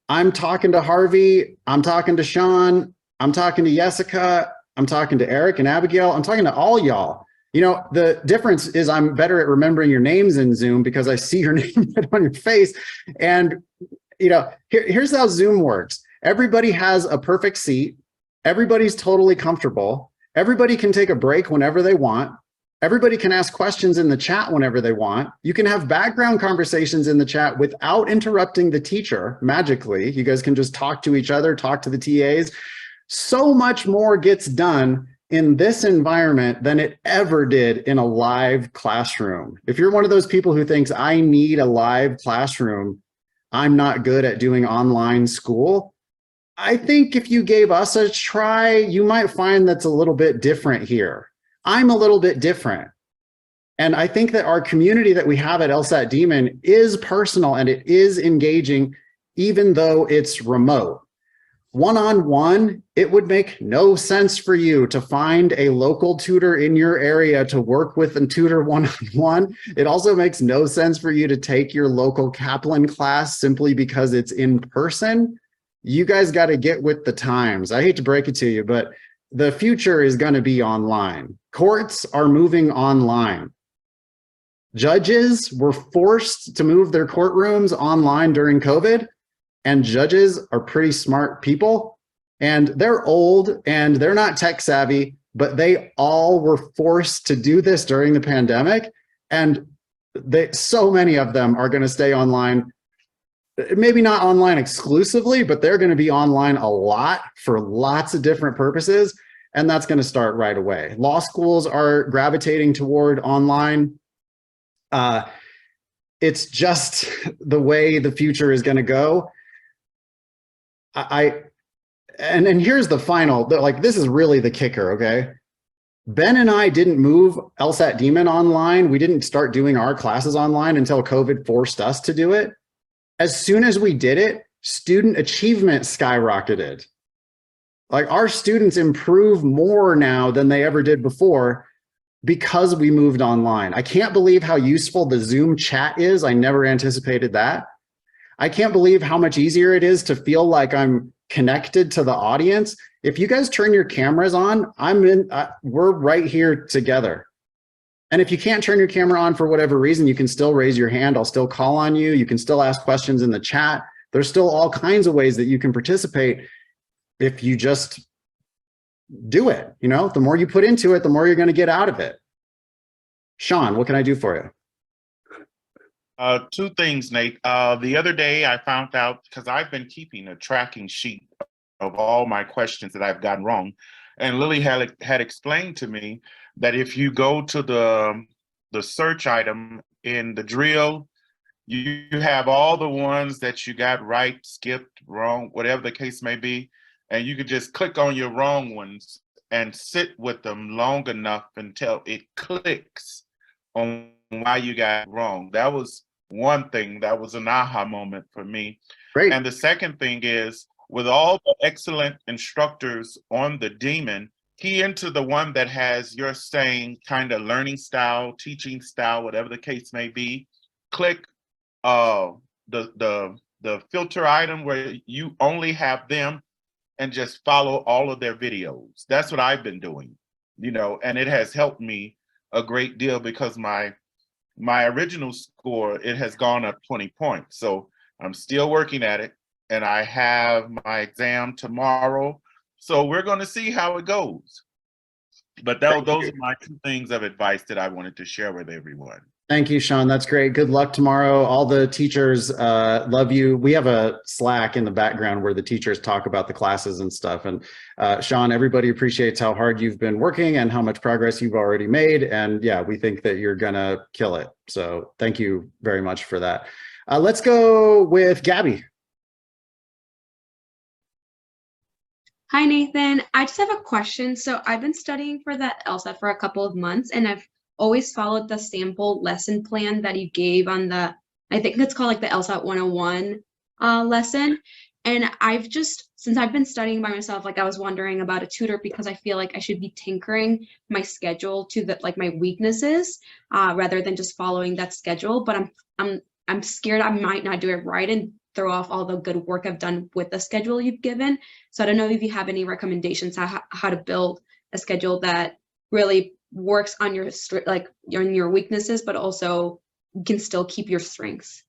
I'm talking to Harvey. I'm talking to Sean. I'm talking to Jessica. I'm talking to Eric and Abigail. I'm talking to all y'all. You know, the difference is I'm better at remembering your names in Zoom because I see your name right on your face. And, you know, here's how Zoom works. Everybody has a perfect seat. Everybody's totally comfortable. Everybody can take a break whenever they want. Everybody can ask questions in the chat whenever they want. You can have background conversations in the chat without interrupting the teacher magically. You guys can just talk to each other, talk to the TAs. So much more gets done in this environment than it ever did in a live classroom. If you're one of those people who thinks I need a live classroom, I'm not good at doing online school, I think if you gave us a try, you might find that's a little bit different here. I'm a little bit different. And I think that our community that we have at LSAT Demon is personal and it is engaging, even though it's remote. One-on-one, it would make no sense for you to find a local tutor in your area to work with and tutor one-on-one. It also makes no sense for you to take your local Kaplan class simply because it's in person. You guys got to get with the times. I hate to break it to you, but the future is going to be online. Courts are moving online. Judges were forced to move their courtrooms online during COVID. And judges are pretty smart people, and they're old and they're not tech savvy, but they all were forced to do this during the pandemic. And so many of them are going to stay online, maybe not online exclusively, but they're going to be online a lot for lots of different purposes. And that's going to start right away. Law schools are gravitating toward online. It's just the way the future is going to go. And here's the final, like, this is really the kicker, okay? Ben and I didn't move LSAT Demon online. We didn't start doing our classes online until COVID forced us to do it. As soon as we did it, student achievement skyrocketed. Like our students improve more now than they ever did before because we moved online. I can't believe how useful the Zoom chat is. I never anticipated that. I can't believe how much easier it is to feel like I'm connected to the audience. If you guys turn your cameras on, we're right here together. And if you can't turn your camera on for whatever reason, you can still raise your hand. I'll still call on you. You can still ask questions in the chat. There's still all kinds of ways that you can participate if you just do it. You know, the more you put into it, the more you're going to get out of it. Sean, what can I do for you? Two things, Nate. The other day I found out, because I've been keeping a tracking sheet of all my questions that I've gotten wrong. And Lily had explained to me that if you go to the search item in the drill, you have all the ones that you got right, skipped, wrong, whatever the case may be. And you could just click on your wrong ones and sit with them long enough until it clicks on why you got wrong. That was one thing that was an aha moment for me. Great. And the second thing is, with all the excellent instructors on the Demon, key into the one that has your same kind of learning style, teaching style, whatever the case may be. Click the filter item where you only have them and just follow all of their videos. That's what I've been doing, you know, and it has helped me a great deal because my original score, it has gone up 20 points. So I'm still working at it, and I have my exam tomorrow. So we're going to see how it goes. But those are my two things of advice that I wanted to share with everyone. Thank you, Sean. That's great. Good luck tomorrow. All the teachers love you. We have a Slack in the background where the teachers talk about the classes and stuff. And Sean, everybody appreciates how hard you've been working and how much progress you've already made. And yeah, we think that you're gonna kill it. So thank you very much for that. Let's go with Gabby. Hi, Nathan. I just have a question. So I've been studying for that LSAT for a couple of months, and I've always followed the sample lesson plan that you gave on the, I think it's called like the LSAT 101 lesson. And I've just, since I've been studying by myself, like I was wondering about a tutor because I feel like I should be tinkering my schedule to the, like my weaknesses rather than just following that schedule. But I'm scared I might not do it right and throw off all the good work I've done with the schedule you've given. So I don't know if you have any recommendations how to build a schedule that really works on your on your weaknesses, but also can still keep your strengths.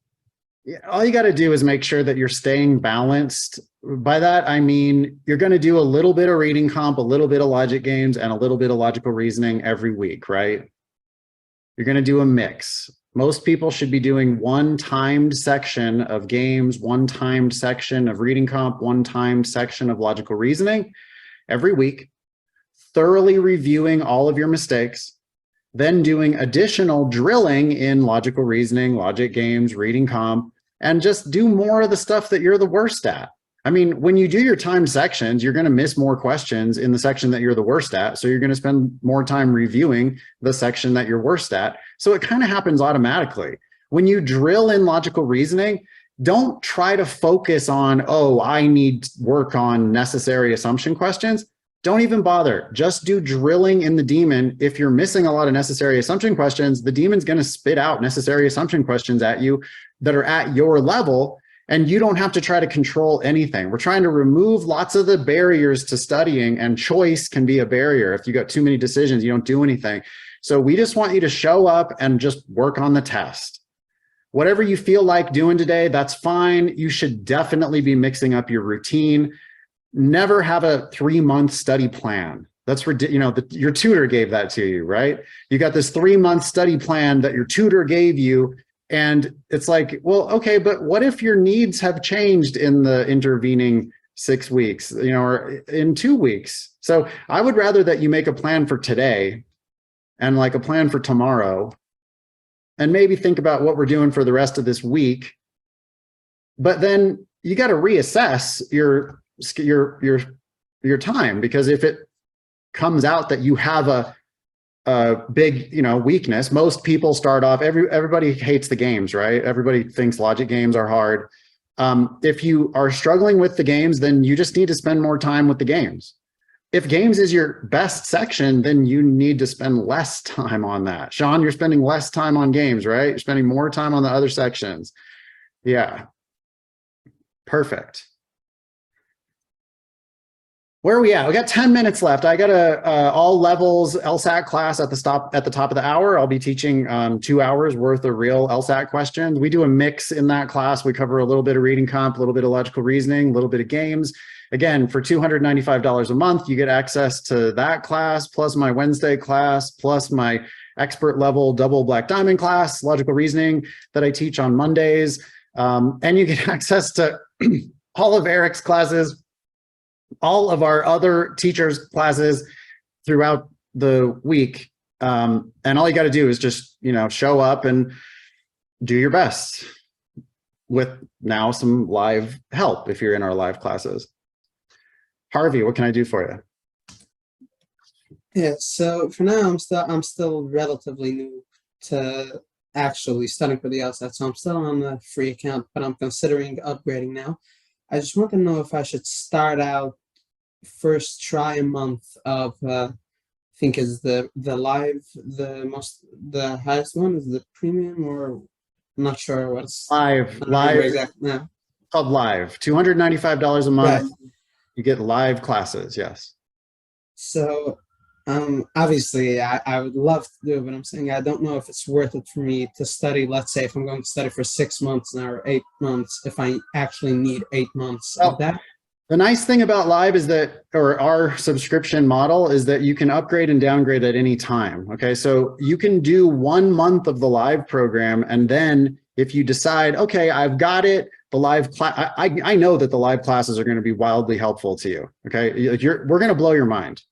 Yeah, all you got to do is make sure that you're staying balanced. By that, I mean, you're going to do a little bit of reading comp, a little bit of logic games, and a little bit of logical reasoning every week, right? You're going to do a mix. Most people should be doing one timed section of games, one timed section of reading comp, one timed section of logical reasoning every week, thoroughly reviewing all of your mistakes, then doing additional drilling in logical reasoning, logic games, reading comp, and just do more of the stuff that you're the worst at. I mean, when you do your timed sections, you're going to miss more questions in the section that you're the worst at. So you're going to spend more time reviewing the section that you're worst at. So it kind of happens automatically. When you drill in logical reasoning, don't try to focus on, oh, I need work on necessary assumption questions. Don't even bother. Just do drilling in the Demon. If you're missing a lot of necessary assumption questions, the Demon's going to spit out necessary assumption questions at you that are at your level, and you don't have to try to control anything. We're trying to remove lots of the barriers to studying, and choice can be a barrier. If you got too many decisions, you don't do anything. So we just want you to show up and just work on the test. Whatever you feel like doing today, that's fine. You should definitely be mixing up your routine. Never have a 3-month study plan. That's ridiculous. You know, your tutor gave that to you, right? You got this 3-month study plan that your tutor gave you. And it's like, well, okay, but what if your needs have changed in the intervening 6 weeks, you know, or in 2 weeks? So I would rather that you make a plan for today and like a plan for tomorrow, and maybe think about what we're doing for the rest of this week. But then you got to reassess your time, because if it comes out that you have a big, weakness. Most people start off, everybody hates the games, right? Everybody thinks logic games are hard. If you are struggling with the games, then you just need to spend more time with the games. If games is your best section, then you need to spend less time on that. Sean, you're spending less time on games, right? You're spending more time on the other sections. Yeah. Perfect. Where are we at? We got 10 minutes left. I got a all levels LSAT class at the top of the hour. I'll be teaching 2 hours worth of real LSAT questions. We do a mix in that class. We cover a little bit of reading comp, a little bit of logical reasoning, a little bit of games. Again, for $295 a month, you get access to that class, plus my Wednesday class, plus my expert level double black diamond class, logical reasoning that I teach on Mondays. And you get access to all of Eric's classes, all of our other teachers' classes throughout the week. And all you got to do is just, show up and do your best with now some live help if you're in our live classes. Harvey, what can I do for you? Yeah, so for now, I'm still relatively new to actually studying for the LSAT, so I'm still on the free account, but I'm considering upgrading now. I just want to know if I should start out first try a month of I think is the live, the highest one is the premium, or I'm not sure what's live exactly now. Called live, $295 a month. Right. You get live classes, yes. So obviously I would love to do it, but I'm saying I don't know if it's worth it for me to study. Let's say if I'm going to study for 6 months now or 8 months, if I actually need 8 months of that. The nice thing about live is that, or our subscription model is that you can upgrade and downgrade at any time. Okay, so you can do 1 month of the live program, and then if you decide, okay, I've got it, the live class, I know that the live classes are going to be wildly helpful to you. Okay, we're going to blow your mind.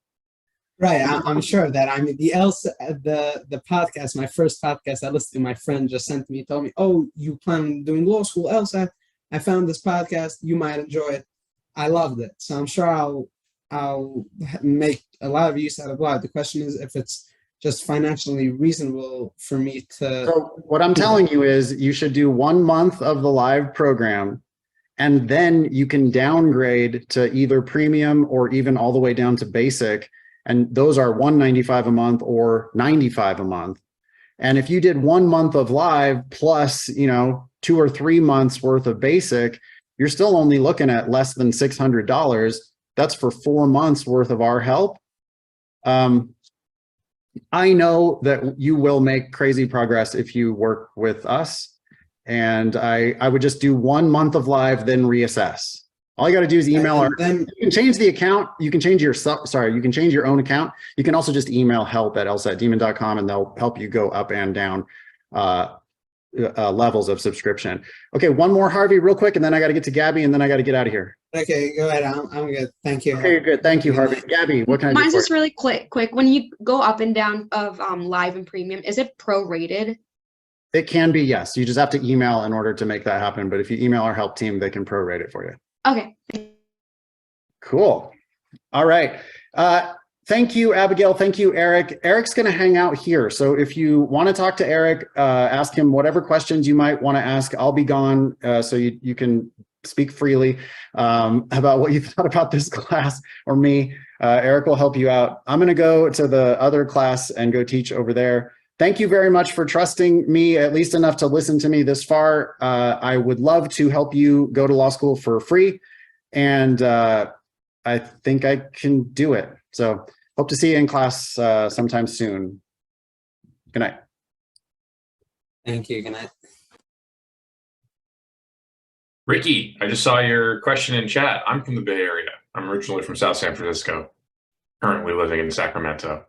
Right, I'm sure of that. I mean, the podcast, my first podcast I listened to, my friend just sent me, told me, "Oh, you plan on doing law school, LSAT? I found this podcast. You might enjoy it." I loved it, so I'm sure I'll make a lot of use out of live. The question is if it's just financially reasonable for me to. So what I'm telling you is you should do 1 month of the live program, and then you can downgrade to either premium or even all the way down to basic. And those are $195 a month or $95 a month. And if you did 1 month of live plus, 2 or 3 months worth of basic, you're still only looking at less than $600. That's for 4 months worth of our help. I know that you will make crazy progress if you work with us. And I would just do 1 month of live, then reassess. All you got to do is email our, you can change the account. You can change your, you can change your own account. You can also just email help@lsatdemon.com and they'll help you go up and down levels of subscription. Okay, one more, Harvey, real quick, and then I got to get to Gabby, and then I got to get out of here. Okay, go ahead. I'm good. Thank you. Okay, you're good. Thank you, Harvey. Gabby, what can I do Mine's for just you? really quick. When you go up and down of live and premium, is it prorated? It can be, yes. You just have to email in order to make that happen. But if you email our help team, they can prorate it for you. Okay. Cool. All right. Thank you, Abigail. Thank you, Eric. Eric's going to hang out here. So if you want to talk to Eric, ask him whatever questions you might want to ask. I'll be gone, so you can speak freely about what you thought about this class or me. Eric will help you out. I'm going to go to the other class and go teach over there. Thank you very much for trusting me at least enough to listen to me this far. I would love to help you go to law school for free. And I think I can do it. So hope to see you in class sometime soon. Good night. Thank you. Good night. Ricky, I just saw your question in chat. I'm from the Bay Area. I'm originally from South San Francisco, currently living in Sacramento.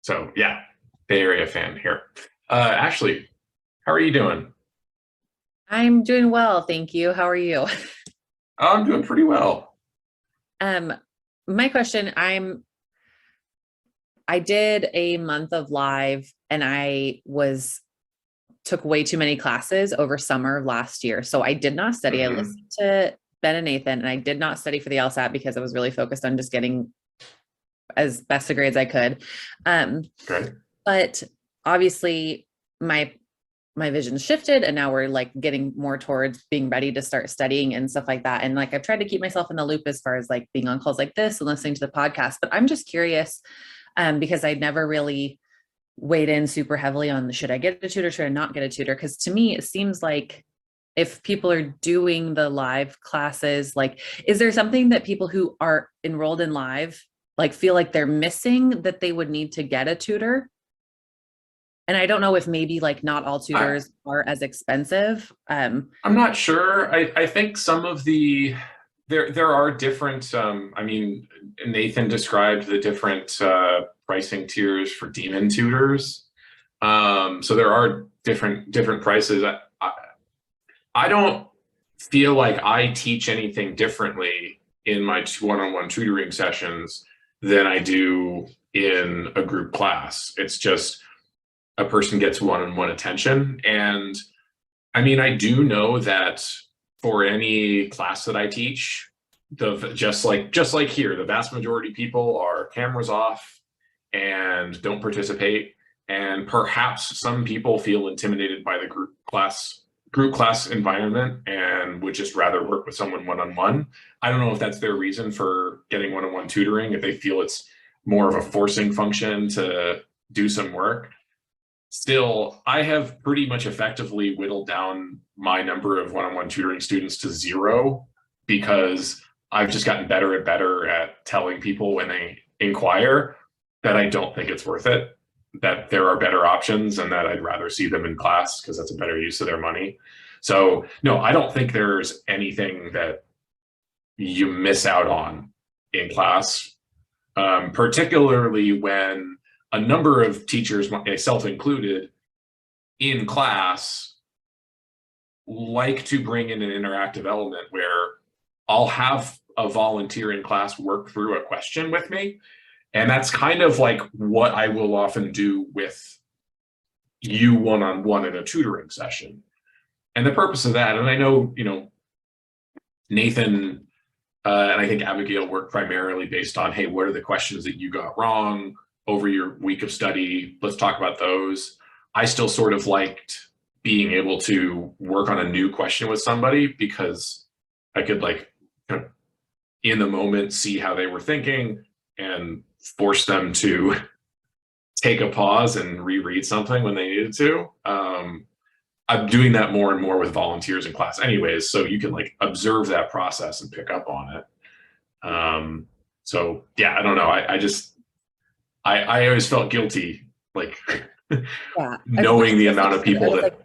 So yeah, Bay Area fan here. Ashley, how are you doing? I'm doing well, thank you. How are you? I'm doing pretty well. My question, I did a month of live and I took way too many classes over summer last year. So I did not study. I listened to Ben and Nathan, and I did not study for the LSAT because I was really focused on just getting as best a grade as I could. Okay. But obviously my vision shifted, and now we're like getting more towards being ready to start studying and stuff like that. And like, I've tried to keep myself in the loop as far as like being on calls like this and listening to the podcast, but I'm just curious, because I never really weighed in super heavily on, should I get a tutor? Should I not get a tutor? Because to me, it seems like if people are doing the live classes, like, is there something that people who are enrolled in live, like, feel like they're missing that they would need to get a tutor? And I don't know if maybe like not all tutors are as expensive. I'm not sure. I think some of there are different, I mean, Nathan described the different pricing tiers for demon tutors. So there are different prices. I don't feel like I teach anything differently in my one-on-one tutoring sessions than I do in a group class. It's just a person gets one-on-one attention. And I mean, I do know that for any class that I teach, just like here, the vast majority of people are cameras off and don't participate. And perhaps some people feel intimidated by the group class environment and would just rather work with someone one-on-one. I don't know if that's their reason for getting one-on-one tutoring, if they feel it's more of a forcing function to do some work. Still, I have pretty much effectively whittled down my number of one-on-one tutoring students to 0 because I've just gotten better and better at telling people when they inquire that I don't think it's worth it, that there are better options, and that I'd rather see them in class because that's a better use of their money. So no, I don't think there's anything that you miss out on in class, particularly when a number of teachers, myself included, in class like to bring in an interactive element where I'll have a volunteer in class work through a question with me. And that's kind of like what I will often do with you one-on-one in a tutoring session. And the purpose of that, and I know, Nathan and I think Abigail work primarily based on, hey, what are the questions that you got wrong over your week of study? Let's talk about those. I still sort of liked being able to work on a new question with somebody because I could like in the moment see how they were thinking and force them to take a pause and reread something when they needed to. I'm doing that more and more with volunteers in class anyways, so you can like observe that process and pick up on it. So yeah, I don't know. I always felt guilty, like knowing the amount of people that,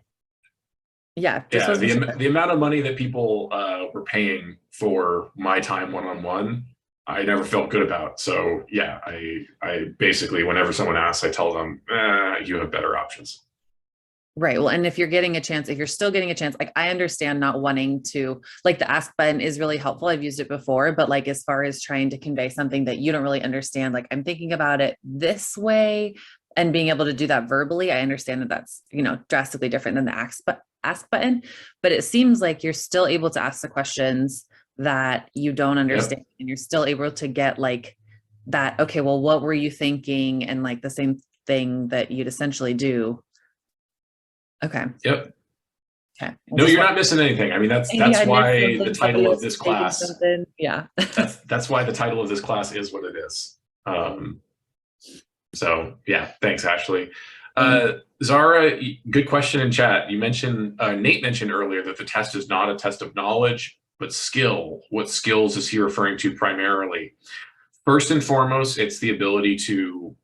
the amount of money that people were paying for my time one-on-one, I never felt good about. So yeah, I basically, whenever someone asks, I tell them, you have better options. Right. Well, and if you're still getting a chance, like I understand not wanting to, like the ask button is really helpful. I've used it before, but like, as far as trying to convey something that you don't really understand, like I'm thinking about it this way and being able to do that verbally, I understand that that's, drastically different than the ask button, but it seems like you're still able to ask the questions that you don't understand. Yep. And you're still able to get like that, okay, well, what were you thinking? And like the same thing that you'd essentially do. Okay. Yep. Okay. No, you're not missing anything. I mean, that's why the title of this class. Yeah. that's why the title of this class is what it is. So yeah, thanks, Ashley. Zara, good question in chat. You mentioned Nate mentioned earlier that the test is not a test of knowledge, but skill. What skills is he referring to primarily? First and foremost, it's the ability to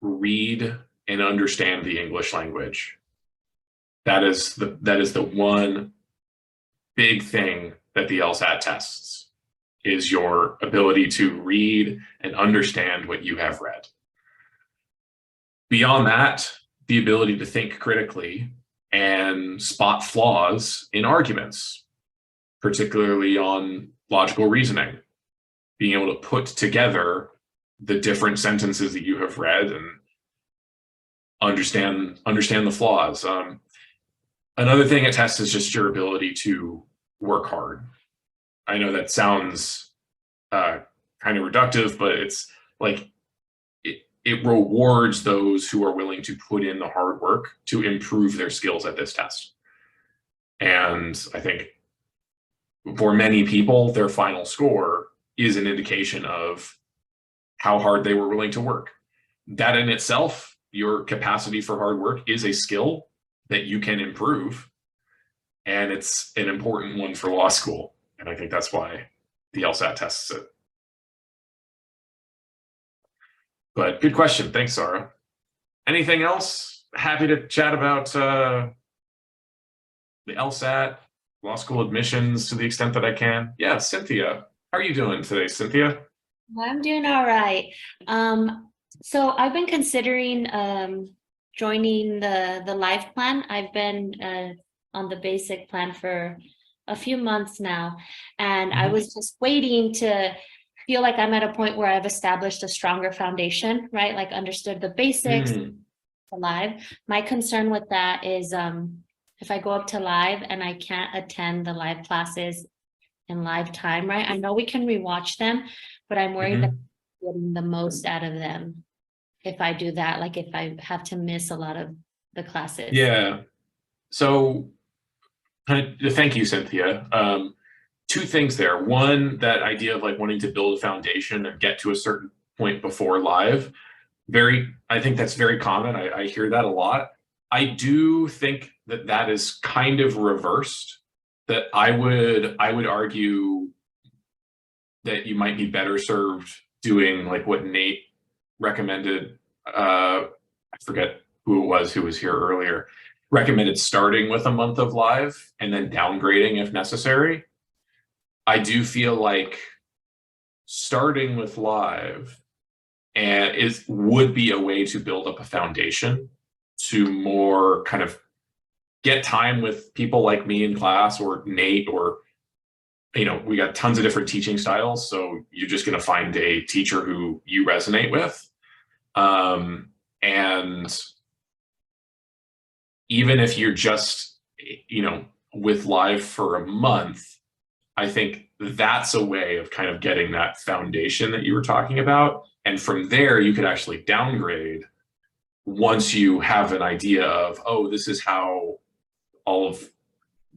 read and understand the English language. That is the one big thing that the LSAT tests, is your ability to read and understand what you have read. Beyond that, the ability to think critically and spot flaws in arguments, particularly on logical reasoning, being able to put together the different sentences that you have read and understand the flaws. Another thing it tests is just your ability to work hard. I know that sounds kind of reductive, but it's like it rewards those who are willing to put in the hard work to improve their skills at this test. And I think for many people, their final score is an indication of how hard they were willing to work. That in itself, your capacity for hard work is a skill that you can improve. And it's an important one for law school. And I think that's why the LSAT tests it. But good question. Thanks, Sarah. Anything else? Happy to chat about the LSAT, law school admissions to the extent that I can. Yeah, Cynthia. How are you doing today, Cynthia? I'm doing all right. So I've been considering joining the live plan. I've been on the basic plan for a few months now, and I was just waiting to feel like I'm at a point where I've established a stronger foundation, right? Like understood the basics, the live. My concern with that is if I go up to live and I can't attend the live classes in live time, right? I know we can rewatch them, but I'm worried that I'm getting the most out of them if I do that, like if I have to miss a lot of the classes. Yeah. So thank you, Cynthia. Two things there. One, that idea of like wanting to build a foundation and get to a certain point before live. I think that's very common. I hear that a lot. I do think that that is kind of reversed. That I would argue that you might be better served doing like what Nate recommended. I forget who it was who was here earlier. Recommended starting with a month of live and then downgrading if necessary. I do feel like starting with live would be a way to build up a foundation to more kind of get time with people like me in class or Nate, or, you know, we got tons of different teaching styles. So you're just going to find a teacher who you resonate with. And even if you're just, you know, with live for a month, I think that's a way of kind of getting that foundation that you were talking about. And from there, you could actually downgrade once you have an idea of, oh, this is how all of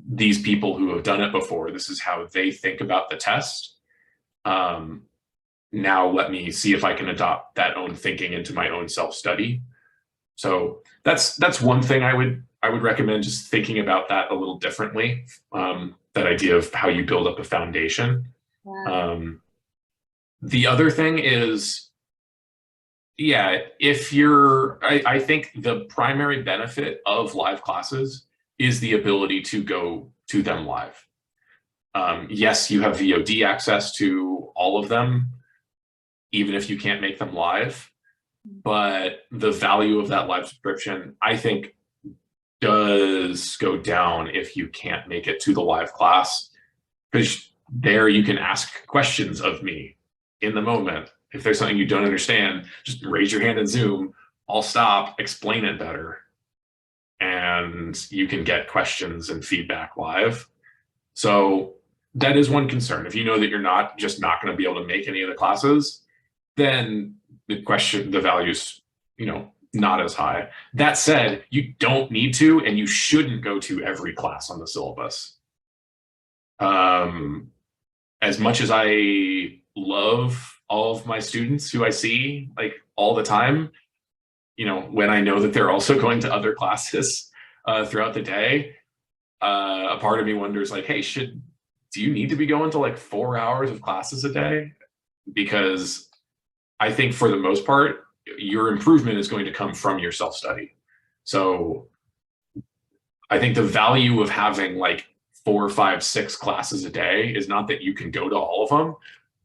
these people who have done it before, this is how they think about the test. Now let me see if I can adopt that own thinking into my own self-study. So that's one thing I would recommend, just thinking about that a little differently. That idea of how you build up a foundation. Wow. The other thing is, yeah, I think the primary benefit of live classes is the ability to go to them live. Yes, you have VOD access to all of them, even if you can't make them live. But the value of that live subscription, I think, does go down if you can't make it to the live class, because there you can ask questions of me in the moment. If there's something you don't understand, just raise your hand in Zoom. I'll stop, explain it better, and you can get questions and feedback live. So that is one concern. If you know that you're not going to be able to make any of the classes, then the value's, you know, not as high. That said, you don't need to, and you shouldn't go to every class on the syllabus. As much as I love all of my students who I see like all the time, you know, when I know that they're also going to other classes throughout the day, a part of me wonders like, hey, do you need to be going to like 4 hours of classes a day? Because I think for the most part, your improvement is going to come from your self-study. So I think the value of having like 4, 5, 6 classes a day is not that you can go to all of them,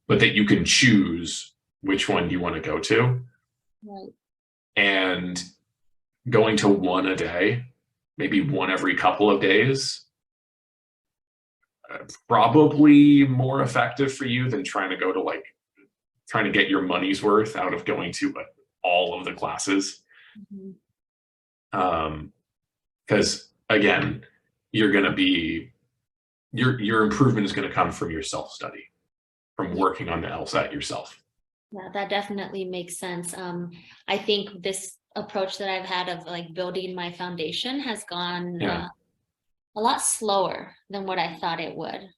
but that you can choose which one you want to go to. Right. And going to one a day, maybe one every couple of days, probably more effective for you than trying to get your money's worth out of going to all of the classes. Because again, you're going to be, your improvement is going to come from your self-study, from working on the LSAT yourself. Yeah, that definitely makes sense. I think this approach that I've had of like building my foundation has gone Yeah. a lot slower than what I thought it would.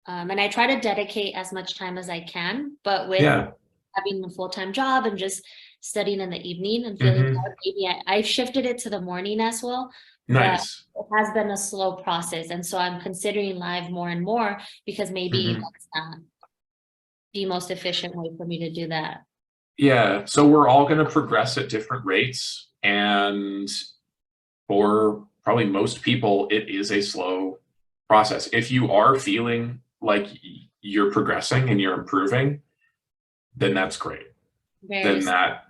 And I try to dedicate as much time as I can, but with Yeah. having a full-time job and just studying in the evening and feeling Mhm. tired, maybe I shifted it to the morning as well. But Nice. it has been a slow process. And so I'm considering live more and more because maybe Mhm. that's not the most efficient way for me to do that. Yeah, so we're all going to progress at different rates, and for probably most people, it is a slow process. If you are feeling like you're progressing and you're improving, then that's great. Very Then that,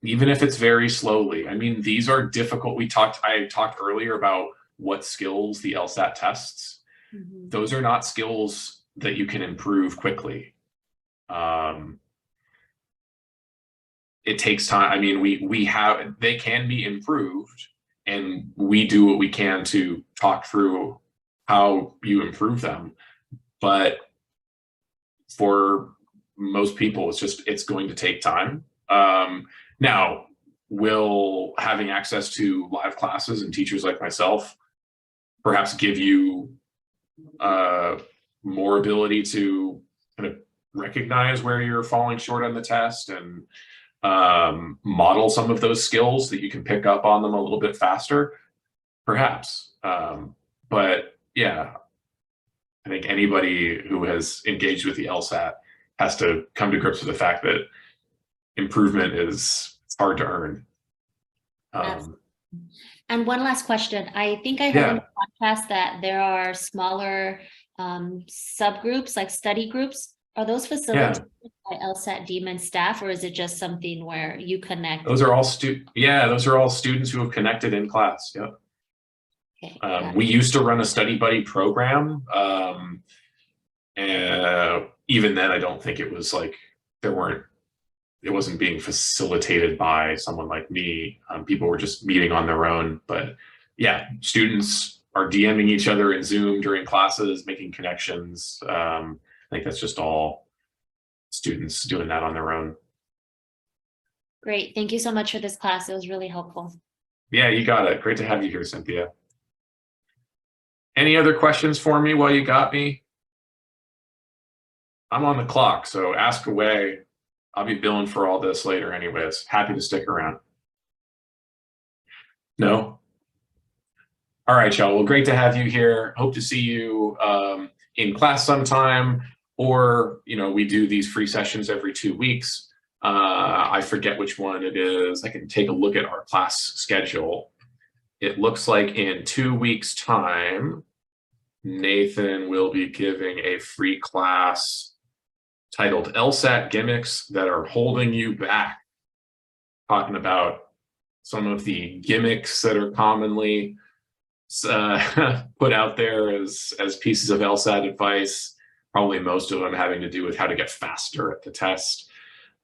even if it's very slowly, I mean, these are difficult. I talked earlier about what skills the LSAT tests. Mhm. Those are not skills that you can improve quickly. It takes time. I mean, they can be improved, and we do what we can to talk through how you improve them. But for most people, it's going to take time. Now, will having access to live classes and teachers like myself perhaps give you more ability to kind of recognize where you're falling short on the test and model some of those skills that you can pick up on them a little bit faster, perhaps. But yeah, I think anybody who has engaged with the LSAT has to come to grips with the fact that improvement is hard to earn. And one last question. I think I heard in Yeah. the podcast that there are smaller subgroups, like study groups. Are those facilitated by LSAT Demon staff, or is it just something where you connect? Those are all students who have connected in class. Yep. Okay, We used to run a study buddy program. And even then, I don't think it was like it wasn't being facilitated by someone like me. People were just meeting on their own. But yeah, students are DMing each other in Zoom during classes, making connections. I think that's just all students doing that on their own. great. Thank you so much for this class. It was really helpful. Yeah, you got it. Great to have you here, Cynthia. Any other questions for me while you got me? I'm on the clock, so ask away. I'll be billing for all this later anyways. Happy to stick around. No? All right, y'all. Well, great to have you here. Hope to see you in class sometime, or, we do these free sessions every 2 weeks. I forget which one it is. I can take a look at our class schedule. It looks like in 2 weeks' time, Nathan will be giving a free class titled LSAT Gimmicks That Are Holding You Back, talking about some of the gimmicks that are commonly put out there as pieces of LSAT advice, probably most of them having to do with how to get faster at the test.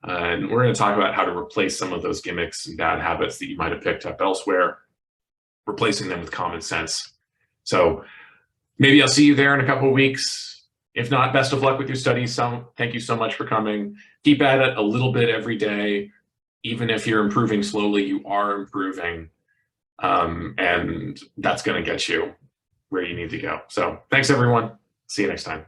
And we're going to talk about how to replace some of those gimmicks and bad habits that you might have picked up elsewhere, replacing them with common sense. So maybe I'll see you there in a couple of weeks. If not, best of luck with your studies. Thank you so much for coming. Keep at it a little bit every day. Even if you're improving slowly, you are improving. And that's going to get you where you need to go. So thanks, everyone. See you next time.